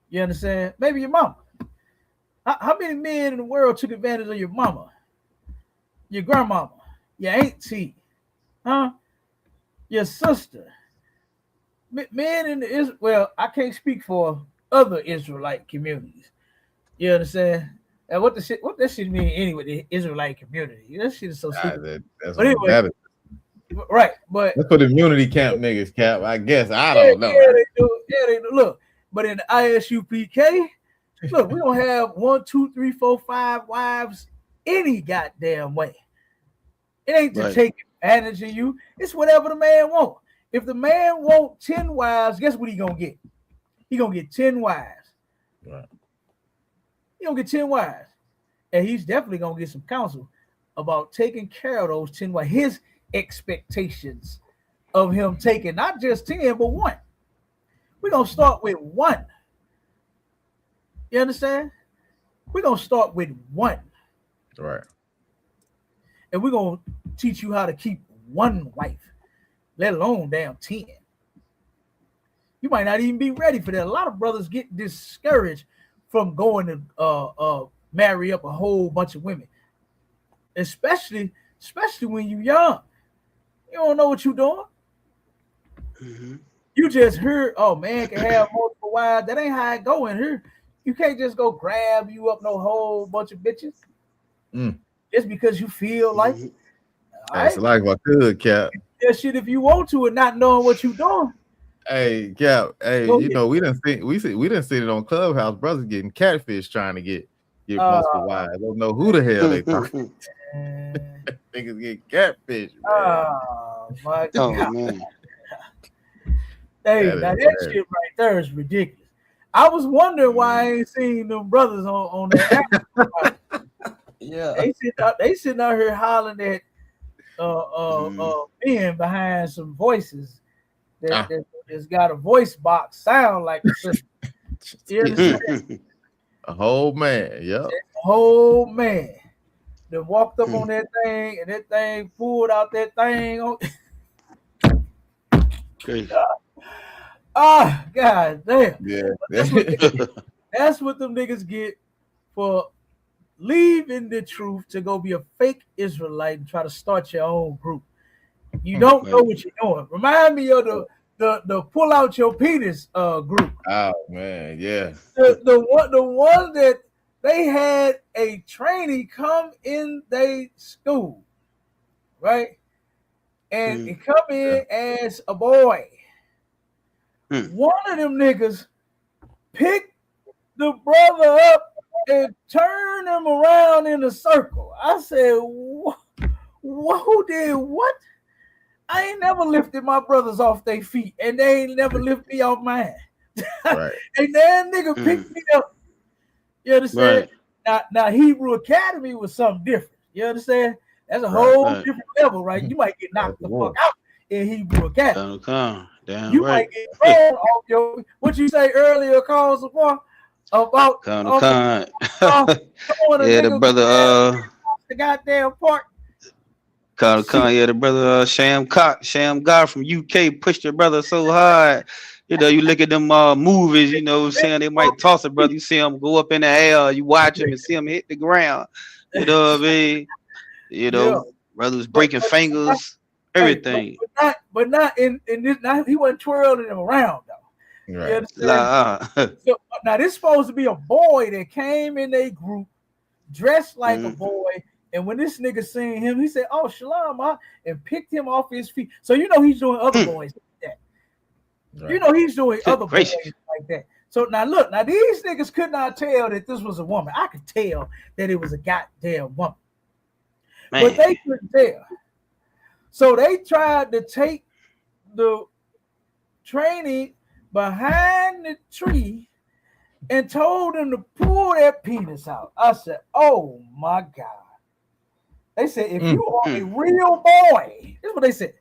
You understand? Maybe your mama. How many men in the world took advantage of your mama, your grandmama, your auntie, huh? Your sister? Men in the well, I can't speak for other Israelite communities. You understand? And what that shit mean anyway? The Israelite community. That shit is so stupid. That's But anyway, that is, right? But that's for the immunity camp niggas, Cap. I guess I yeah, don't know. yeah, they do. Yeah, they do. Look, but in the ISUPK, look, we don't have 1, 2, 3, 4, 5 wives any goddamn way. It ain't to take advantage of you. It's whatever the man want. If the man want 10 wives, guess what he gonna get? He gonna get 10 wives. Right. He gonna get 10 wives. And he's definitely gonna get some counsel about taking care of those 10 wives. His expectations of him taking not just 10, but 1. We're gonna start with 1. You understand? We're gonna start with 1. Right. And we're gonna teach you how to keep 1 wife, let alone damn 10. You might not even be ready for that. A lot of brothers get discouraged from going to marry up a whole bunch of women, especially when you're young. You don't know what you're doing. Mm-hmm. You just heard, oh, man can have multiple wives. That ain't how it go in here. You can't just go grab you up no whole bunch of bitches just because you feel like it. That's like I could, Cap. That shit if you want to and not knowing what you're doing. Hey, Cap. Hey, you know we didn't see it on Clubhouse. Brothers getting catfish trying to get multiple wives. I don't know who the hell they talking. Niggas get catfish. Man. Oh my God. Oh man. Hey, that shit right there is ridiculous. I was wondering why I ain't seen them brothers on that app. Yeah. They sitting out here hollering at men behind some voices that's got a voice box sound like a system. You understand? A whole man, yep. A whole man that walked up on that thing and that thing pulled out that thing on. God damn. Yeah. That's what them niggas get for leaving the truth to go be a fake Israelite and try to start your own group. You don't know what you're doing. Remind me of the pull out your penis group. Oh man, yeah. The one that they had a trainee come in their school, right? And it come in as a boy. One of them niggas picked the brother up and turned him around in a circle. I said, who did what? I ain't never lifted my brothers off their feet, and they ain't never lifted me off mine. Right. And that nigga picked me up. You understand? Right. Now Hebrew Academy was something different. You understand? That's a whole different level, right? You might get knocked the fuck out in Hebrew Academy. Damn you right. might get thrown off your what you say earlier, calls about yeah, the brother the goddamn park. Yeah, the brother Sham God from UK pushed your brother so hard. You know, you look at them movies, you know, saying they might toss a brother. You see him go up in the air, you watch him and see him hit the ground. You know what I mean? You know, brothers breaking fingers, everything. But not in this. Not, he wasn't twirling him around though. Right. So, now this supposed to be a boy that came in a group dressed like a boy. And when this nigga seen him, he said, "Oh, shalom," and picked him off his feet. So you know he's doing other boys like that. Right. You know he's doing other boys like that. So now look, these niggas could not tell that this was a woman. I could tell that it was a goddamn woman, but they couldn't tell. So they tried to take the trainee behind the tree and told him to pull that penis out. I said, "Oh my God." They said, if you are a real boy, this is what they said.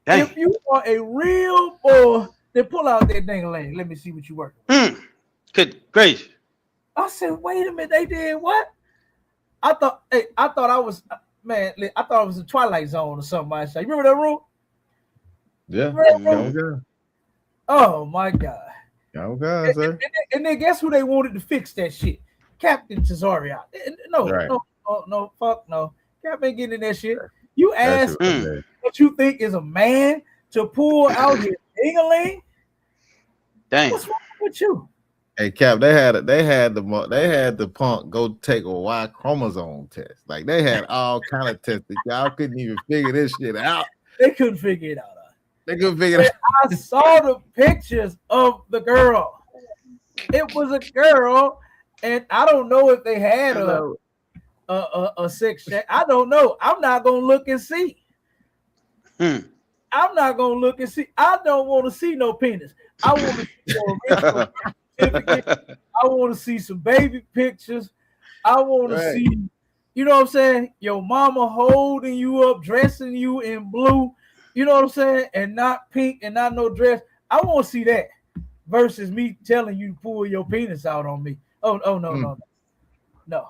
Dang. If you are a real boy, then pull out that dang leg. Let me see what you working with. Good gracious. I said, wait a minute, they did what? I thought I was man. I thought it was a Twilight Zone or something. I say, you remember that room? Yeah. Oh my God. God, sir. And then guess who they wanted to fix that shit? Captain Cesario. No, Right. no, fuck no. Cap ain't getting in that shit. You ask That's what you think is a man to pull out his ding-a-ling? Damn. What's wrong with you? Hey Cap, they had the punk go take a Y chromosome test. Like they had all kind of tests. Y'all couldn't even figure this shit out. They couldn't figure it out. They couldn't figure it out. I saw the pictures of the girl. It was a girl, and I don't know if they had a sex check. I don't know. I'm not gonna look and see. I'm not gonna look and see. I don't want to see no penis. I want to see no certificate. I want to see some baby pictures. I want to see, you know what I'm saying? Your mama holding you up, dressing you in blue. You know what I'm saying? And not pink and not no dress. I want to see that versus me telling you to pull your penis out on me. Oh no.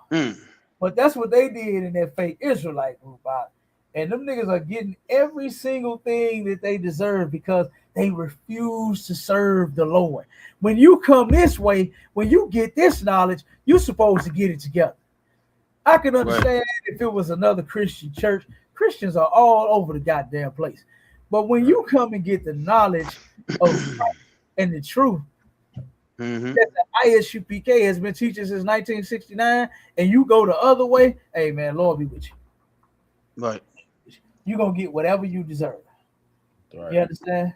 But that's what they did in that fake Israelite group out. And them niggas are getting every single thing that they deserve because they refuse to serve the Lord. When you come this way, when you get this knowledge, you're supposed to get it together. I can understand if it was another Christian church. Christians are all over the goddamn place. But when you come and get the knowledge of Christ and the truth that the ISUPK has been teaching since 1969, and you go the other way, hey man, Lord be with you. Right. You're going to get whatever you deserve. You understand?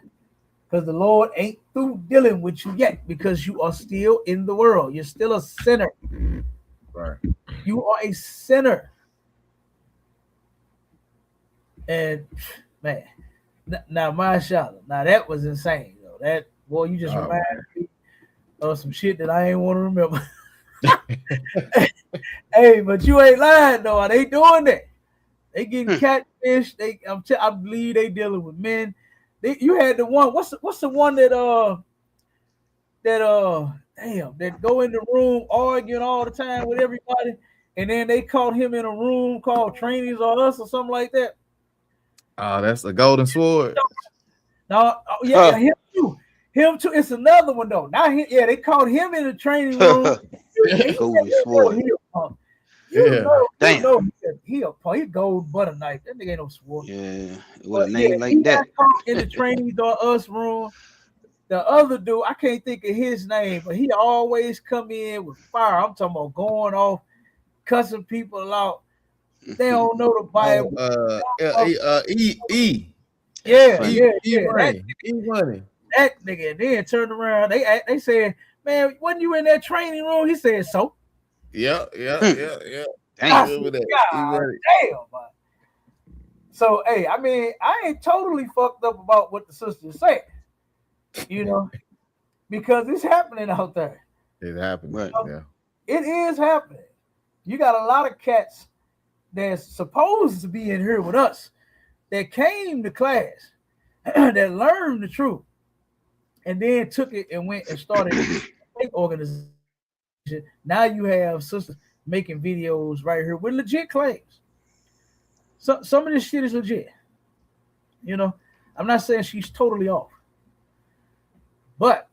Because the Lord ain't through dealing with you yet because you are still in the world. You're still a sinner. Right. You are a sinner. And man, now mashallah, now that was insane though. That boy, you just reminded me of some shit that I ain't want to remember. Hey, but you ain't lying though. They doing that. They getting catfish. I believe they dealing with men. You had the one. What's the one that go in the room arguing all the time with everybody, and then they caught him in a room called Trainees or Us or something like that. Oh, that's a golden sword. No, him too. Him too. It's another one though. Now, they caught him in the training room. Golden sword. Damn. He a punk. He gold butter knife. That nigga ain't no sword. Yeah, with a name like that. In the Trainees or Us room. The other dude, I can't think of his name, but he always come in with fire. I'm talking about going off, cussing people out. They don't know the Bible. E money. That nigga then turned around. They said, "Man, wasn't you in that training room?" He said, "So." Yeah. Damn, man. So, hey, I mean, I ain't totally fucked up about what the sister said, you know, because it's happening out there. It's happening, right? Yeah, it is happening. You got a lot of cats that's supposed to be in here with us that came to class, that learned the truth, and then took it and went and started a fake organization. Now you have sisters making videos right here with legit claims. So some of this shit is legit. You know, I'm not saying she's totally off, but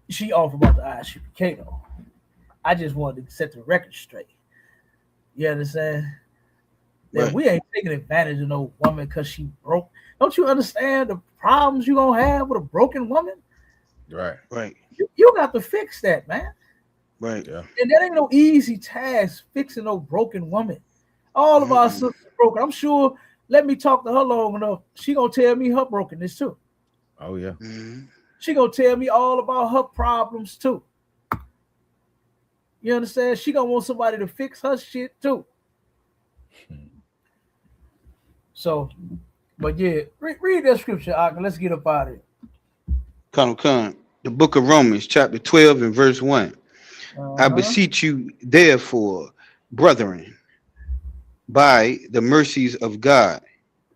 she off about the ISUPK though. I just wanted to set the record straight. You understand? That we ain't taking advantage of no woman because she broke. Don't you understand the problems you gonna have with a broken woman? Right. You got to fix that, man. Right. Yeah. And that ain't no easy task fixing no broken woman. All of our sisters broken. I'm sure. Let me talk to her long enough. She gonna tell me her brokenness too. Oh yeah. She gonna tell me all about her problems too. You understand? She gonna want somebody to fix her shit too. So, but yeah, read that scripture, Ak, and let's get up out of it. Come. The book of Romans, chapter 12 and verse 1. I beseech you, therefore, brethren, by the mercies of God,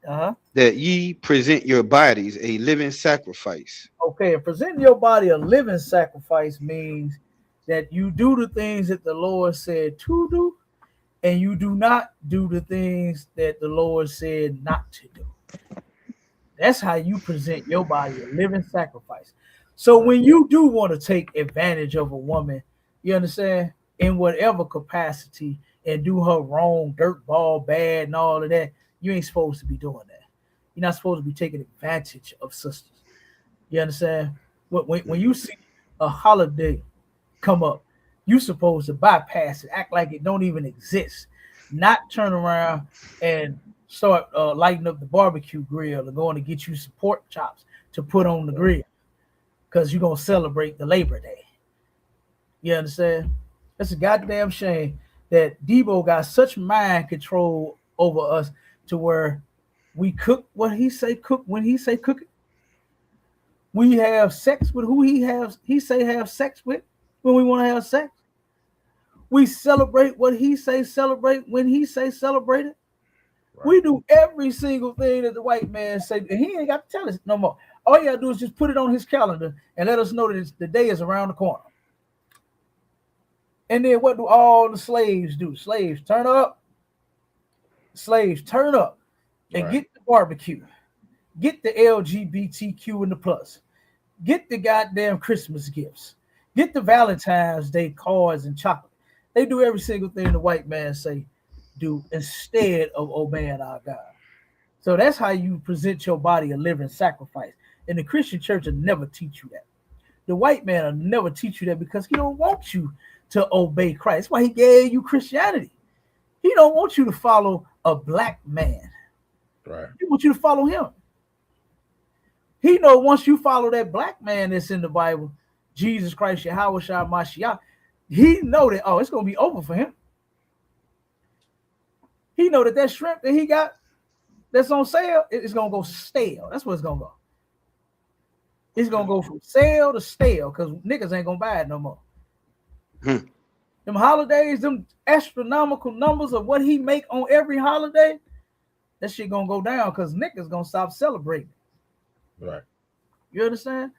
that ye present your bodies a living sacrifice. Okay, presenting your body a living sacrifice means that you do the things that the Lord said to do, and you do not do the things that the Lord said not to do. That's how you present your body a living sacrifice. So when you do want to take advantage of a woman, you understand, in whatever capacity, and do her wrong, dirtball, bad, and all of that, you ain't supposed to be doing that. You're not supposed to be taking advantage of sisters. You understand? When you see a holiday come up, you supposed to bypass it, act like it don't even exist, not turn around and start lighting up the barbecue grill and going to get you some pork chops to put on the grill because you're going to celebrate the Labor Day. You understand? That's a goddamn shame that Debo got such mind control over us to where we cook what he say cook when he say cook it. We have sex with who he say have sex with when we want to have sex. We celebrate what he say celebrate when he say celebrate it. Right. We do every single thing that the white man say, and he ain't got to tell us no more. All you gotta do is just put it on his calendar and let us know that the day is around the corner. And then what do all the slaves do? Slaves turn up. Slaves turn up and get the barbecue, get the LGBTQ and the plus, get the goddamn Christmas gifts, get the Valentine's Day cards and chocolate. They do every single thing the white man say do instead of obeying our God. So that's how you present your body a living sacrifice. And the Christian church will never teach you that. The white man will never teach you that because he don't want you to obey Christ. That's why he gave you Christianity. He don't want you to follow a black man. Right. He wants you to follow him. He know once you follow that black man that's in the Bible, Jesus Christ, Yahweh Shah Mashiach, he know that, it's going to be over for him. He know that shrimp that he got that's on sale, it's going to go stale. That's what it's going to go. It's going to go from sale to stale because niggas ain't going to buy it no more. Them holidays, them astronomical numbers of what he make on every holiday, that shit going to go down because niggas going to stop celebrating. Right. You understand?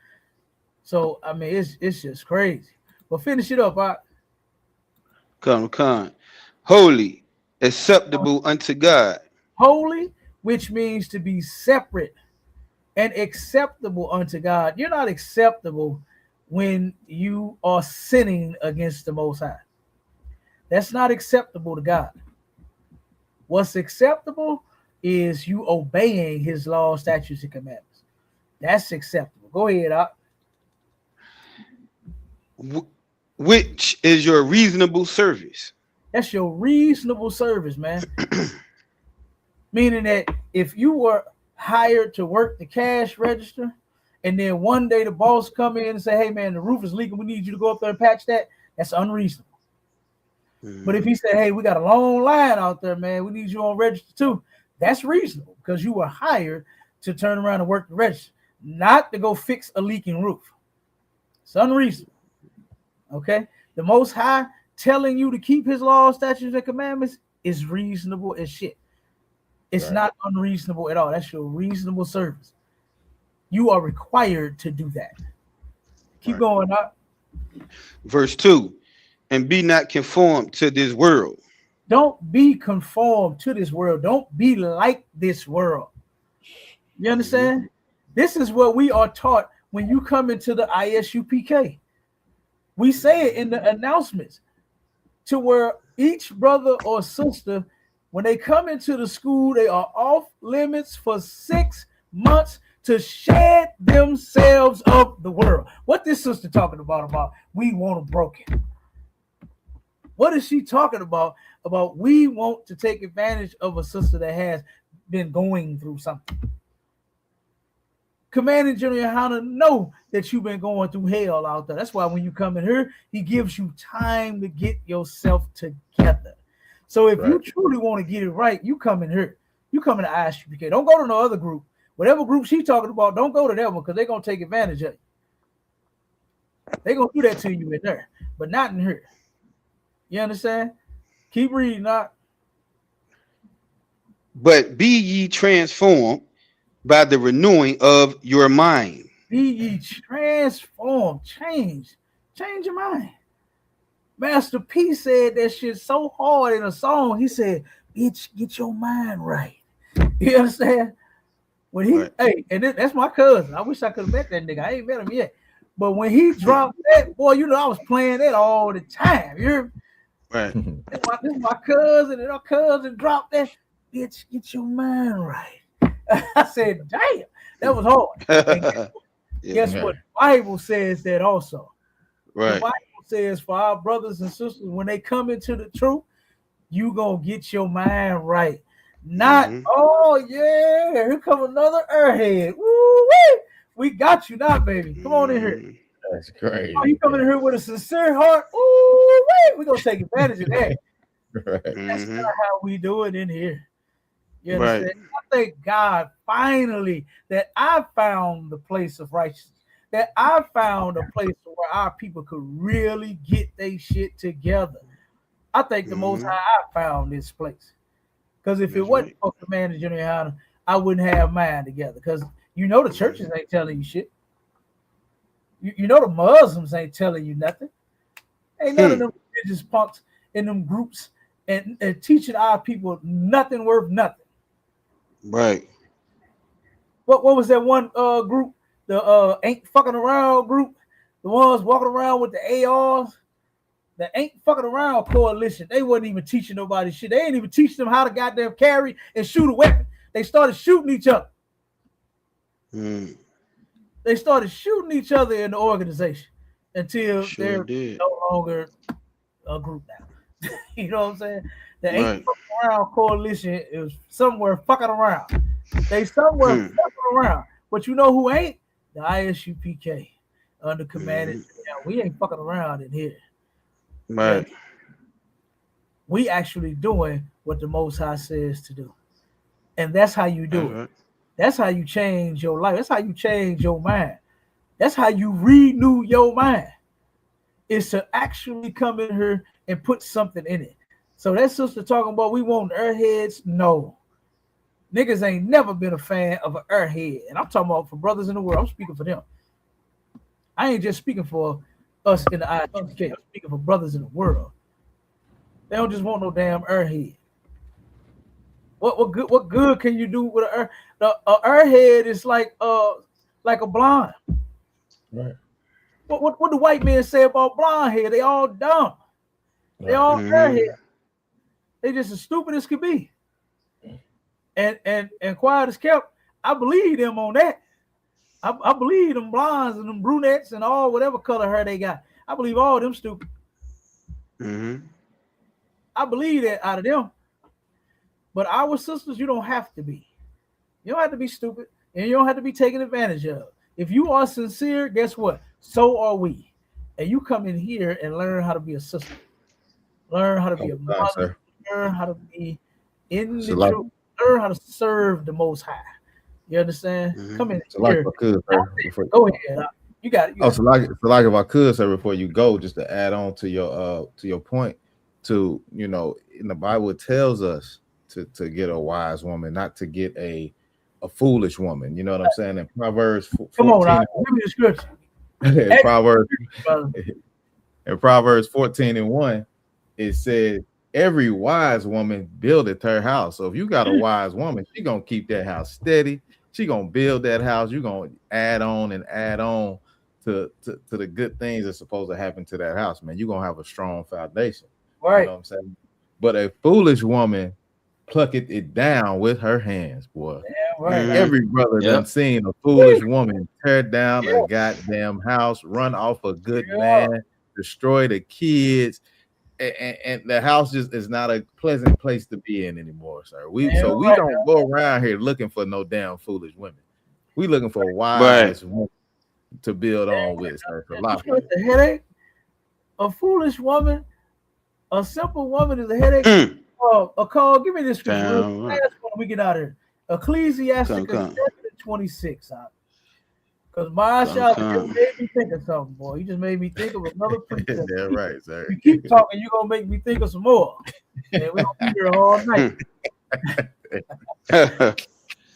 So, I mean, it's just crazy. But finish it up, all right? Come. Holy, acceptable unto God. Holy, which means to be separate and acceptable unto God. You're not acceptable when you are sinning against the Most High. That's not acceptable to God. What's acceptable is you obeying his laws, statutes, and commandments. That's acceptable. Go ahead, Doc. Which is your reasonable service? That's your reasonable service, man. Meaning that if you were hired to work the cash register, and then one day the boss come in and say, hey, man, the roof is leaking. We need you to go up there and patch that. That's unreasonable. But if he said, hey, we got a long line out there, man, we need you on register too, that's reasonable because you were hired to turn around and work the register, not to go fix a leaking roof. It's unreasonable. Okay? The Most High telling you to keep his laws, statutes, and commandments is reasonable as shit. It's not unreasonable at all. That's your reasonable service. You are required to do that. Keep going up. Verse 2. And be not conformed to this world. Don't be conformed to this world. Don't be like this world. You understand? This is what we are taught when you come into the ISUPK. We say it in the announcements to where each brother or sister, when they come into the school, they are off limits for 6 months to shed themselves of the world. What this sister talking about we want them broken. What is she talking about? About we want to take advantage of a sister that has been going through something. Commanding General Yohana know that you've been going through hell out there. That's why when you come in here, he gives you time to get yourself together. So if you truly want to get it right, you come in here. You come in the ISUPK. Don't go to no other group. Whatever group she's talking about, don't go to that one because they're going to take advantage of you. They're going to do that to you in there, but not in here. You understand? Keep reading, not. But be ye transformed by the renewing of your mind. Be ye transformed. Change your mind. Master P said that shit so hard in a song. He said, "Bitch, get your mind right." You understand? When he, hey, and that's my cousin. I wish I could have met that nigga. I ain't met him yet. But when he dropped that, boy, you know, I was playing that all the time. You hear me? Right. This is my cousin, and our cousin dropped that. Bitch, get your mind right. I said, damn, that was hard. Guess what? The Bible says that also. Right. The Bible says for our brothers and sisters, when they come into the truth, you gonna get your mind right. Not, oh yeah, here come another airhead. Woo-wee. We got you now, baby. Come on in here. That's great. Oh, you coming in here with a sincere heart? Ooh, we're gonna take advantage of that. Right. That's not how we do it in here. You Right. understand? I thank God finally that I found the place of righteousness. That I found a place where our people could really get their shit together. I thank the Most High I found this place. Because if it wasn't for Commander Junior Hunter, I wouldn't have mine together. Because you know the churches ain't telling you shit. You know the Muslims ain't telling you nothing. Ain't none of them religious punks in them groups and teaching our people nothing worth nothing. Right. What was that one group? The ain't fucking around group. The ones walking around with the ARs. The ain't fucking around coalition. They wasn't even teaching nobody shit. They ain't even teach them how to goddamn carry and shoot a weapon. They started shooting each other. They started shooting each other in the organization until they're no longer a group now. You know what I'm saying? The ain't fucking around coalition is somewhere fucking around. They somewhere fucking around. But you know who ain't? The ISUPK under command. We ain't fucking around in here. Right. We actually doing what the Most High says to do. And that's how you do it. That's how you change your life. That's how you change your mind. That's how you renew your mind. Is to actually come in here and put something in it. So that sister talking about we want airheads. No. Niggas ain't never been a fan of an airhead. And I'm talking about for brothers in the world. I'm speaking for them. I ain't just speaking for us in the ISUPK. I'm speaking for brothers in the world. They don't just want no damn airhead. What good can you do with an airhead? Is like a blonde. Right. What the white men say about blonde hair? They all dumb. They all airhead. They just as stupid as could be. And quiet as kept. I believe them on that. I believe them blondes and them brunettes and all whatever color hair they got. I believe all of them stupid. I believe that out of them. But our sisters, you don't have to be. You don't have to be stupid, and you don't have to be taken advantage of. If you are sincere, guess what? So are we. And you come in here and learn how to be a sister. Learn how to be a mother. Learn how to be in the truth. Learn how to serve the Most High. You understand? Come in here. Go ahead. You got it. So like if I could, sir, before you go, just to add on to your point, to, you know, in the Bible it tells us to get a wise woman, not to get a foolish woman. You know what I'm saying? In Proverbs 14, come on, give me the scripture. in Proverbs 14:1, it said, every wise woman buildeth her house. So if you got a wise woman, she gonna keep that house steady. She gonna build that house. You're gonna add on to the good things that's supposed to happen to that house, man. You're gonna have a strong foundation. Right. You know what I'm saying? But a foolish woman plucketh it down with her hands, boy. Yeah, right. Every brother done seen a foolish woman tear down a goddamn house, run off a good man, destroy the kids, and the house just is not a pleasant place to be in anymore, sir. We don't go around here looking for no damn foolish women. We looking for wise women to build on with, sir. A headache, a foolish woman, a simple woman is a headache. A call. Give me this scripture. Last one we get out of here. Ecclesiastes 7:26. Because my shot just made me think of something, boy. You just made me think of another precept. Yeah, right, sir. You keep talking, you're gonna make me think of some more. And we're gonna be here all night.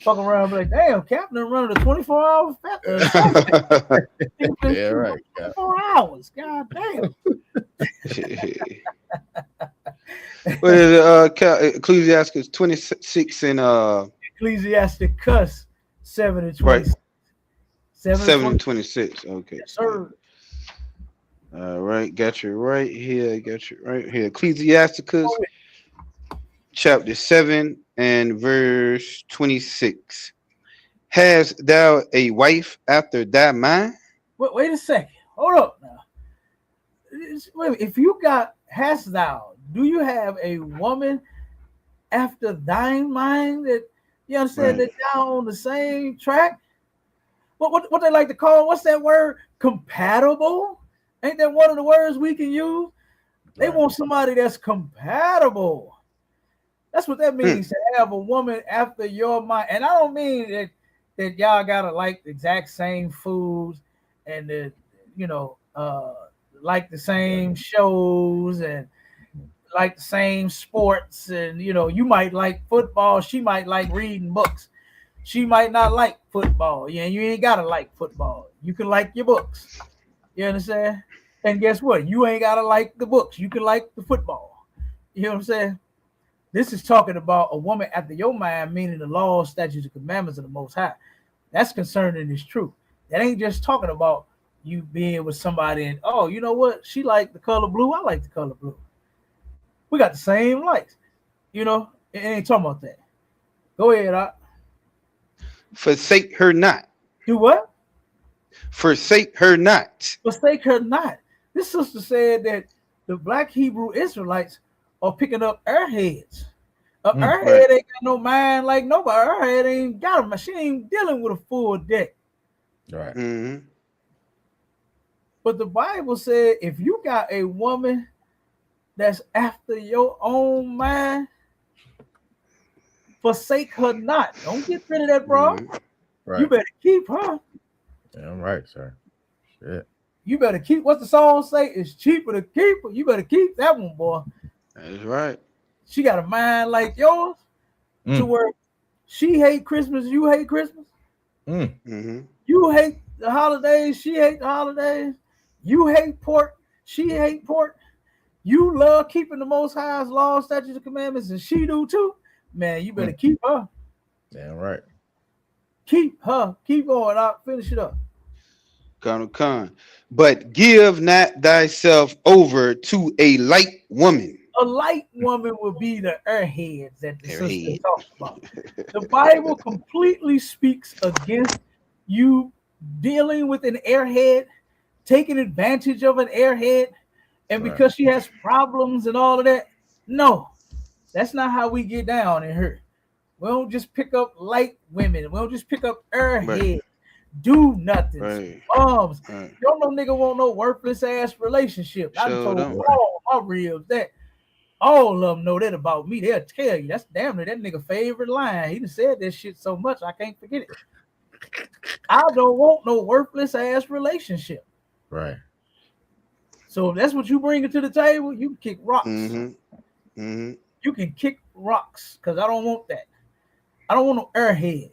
Fuck around and be like, damn, Captain running a 24-hour yeah, right. 24 hours. God damn. What is it? Ecclesiastes 26 and Ecclesiasticus 7 and right 26. 7 and 26. Okay. Yes, sir. All right, got you right here. Ecclesiasticus chapter 7 and verse 26. Hast thou a wife after thy mind? Wait a second. Hold up now. If you got hast thou, do you have a woman after thine mind that you understand Right. that y'all on the same track? What they like to call, what's that word? Compatible? Ain't that one of the words we can use? They want somebody that's compatible. That's what that means, to have a woman after your mind. And I don't mean that y'all gotta like the exact same foods and that, you know, like the same shows and like the same sports. And you know, you might like football, she might like reading books. She might not like football. Yeah, you ain't gotta like football. You can like your books. You understand? And guess what? You ain't gotta like the books. You can like the football. You know what I'm saying? This is talking about a woman after your mind, meaning the laws, statutes, and commandments of the Most High. That's concerning this truth. That ain't just talking about you being with somebody and, oh, you know what? She like the color blue. I like the color blue. We got the same likes. You know, it ain't talking about that. Go ahead, Doc. Forsake her not. Do what? Forsake her not. Forsake her not. This sister said that the black Hebrew Israelites are picking up airheads. Airhead ain't got no mind like nobody. Airhead ain't got a, she ain't dealing with a full deck. Right. Mm-hmm. But the Bible said if you got a woman that's after your own mind, forsake her not. Don't get rid of that, bro. Mm-hmm. Right. You better keep her. Damn right, sir. Shit. You better keep. What's the song say? It's cheaper to keep her. You better keep that one, boy. That's right. She got a mind like yours to where she hate Christmas, you hate Christmas. Mm-hmm. You hate the holidays, she hate the holidays. You hate pork, she hate pork. You love keeping the Most High's laws, statutes, and commandments, and she do too. Man, you better keep her. Damn right. Keep her. Keep going out. Finish it up. Con. But give not thyself over to a light woman. A light woman will be the airheads that the sister talks about. The Bible completely speaks against you dealing with an airhead, taking advantage of an airhead, and because she has problems and all of that. No, that's not how we get down in her. We don't just pick up light women. We don't just pick up airheads. Right. Do nothing. Right. Bums. Right. Don't no nigga want no worthless ass relationship. I told all my ribs that. All of them know that about me. They'll tell you. That's damn near that nigga favorite line. He done said that shit so much I can't forget it. I don't want no worthless ass relationship. Right. So if that's what you bring to the table, you can kick rocks. Mm-hmm. Mm-hmm. You can kick rocks because I don't want that. I don't want no airhead.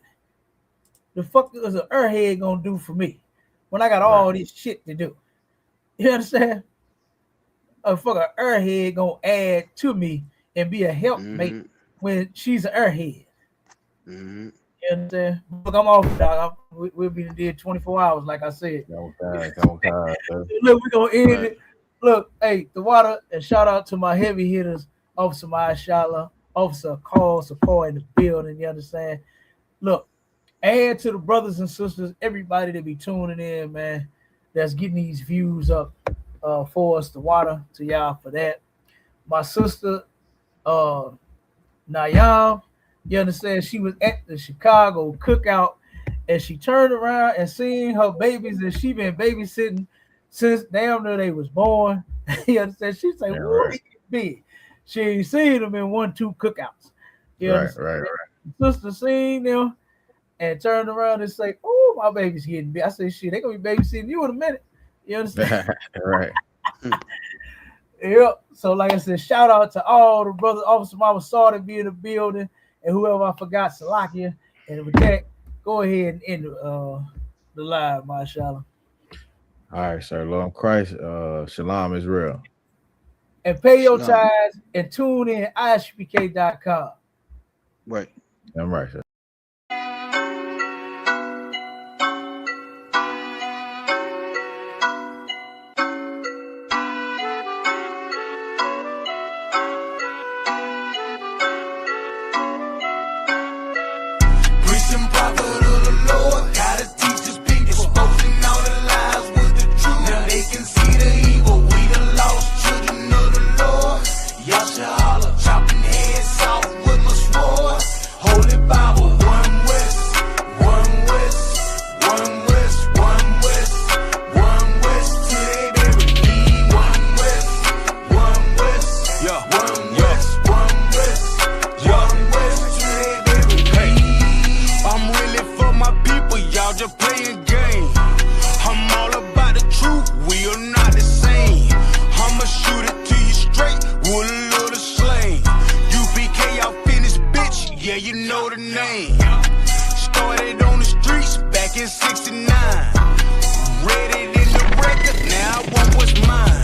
The fuck is an airhead gonna do for me when I got all this shit to do? You understand? A fucking airhead gonna add to me and be a helpmate when she's an airhead. Mm-hmm. You understand? Look, I'm off, dog. We'll be there 24 hours, like I said. Okay. Look, we're gonna end it. Look, hey, the water, and shout out to my heavy hitters, Officer Mashallah, Officer Call support in the building. You understand? Look, add to the brothers and sisters, everybody that be tuning in, man, that's getting these views up. For us, the water to y'all for that. My sister, Nayam, you understand, she was at the Chicago cookout and she turned around and seen her babies that she been babysitting since damn near they was born. You understand? She said, what it be? She ain't seen them in 1-2 cookouts. You understand? Right. Sister seen them and turned around and say, oh, my baby's getting big. I said, shit, they gonna be babysitting you in a minute. You understand? Right. Yep. So, like I said, shout out to all the brothers, Officer Mama Saw to be in the building, and whoever I forgot, Salakia. And with that, go ahead and end the live, mashallah. All right, sir. Lord Christ, Shalom Israel. and pay your tithes and tune in ISUPK.com. Right. I'm right, sir. Yeah, you know the name. Started on the streets back in '69. Read it in the record, now I want what's mine.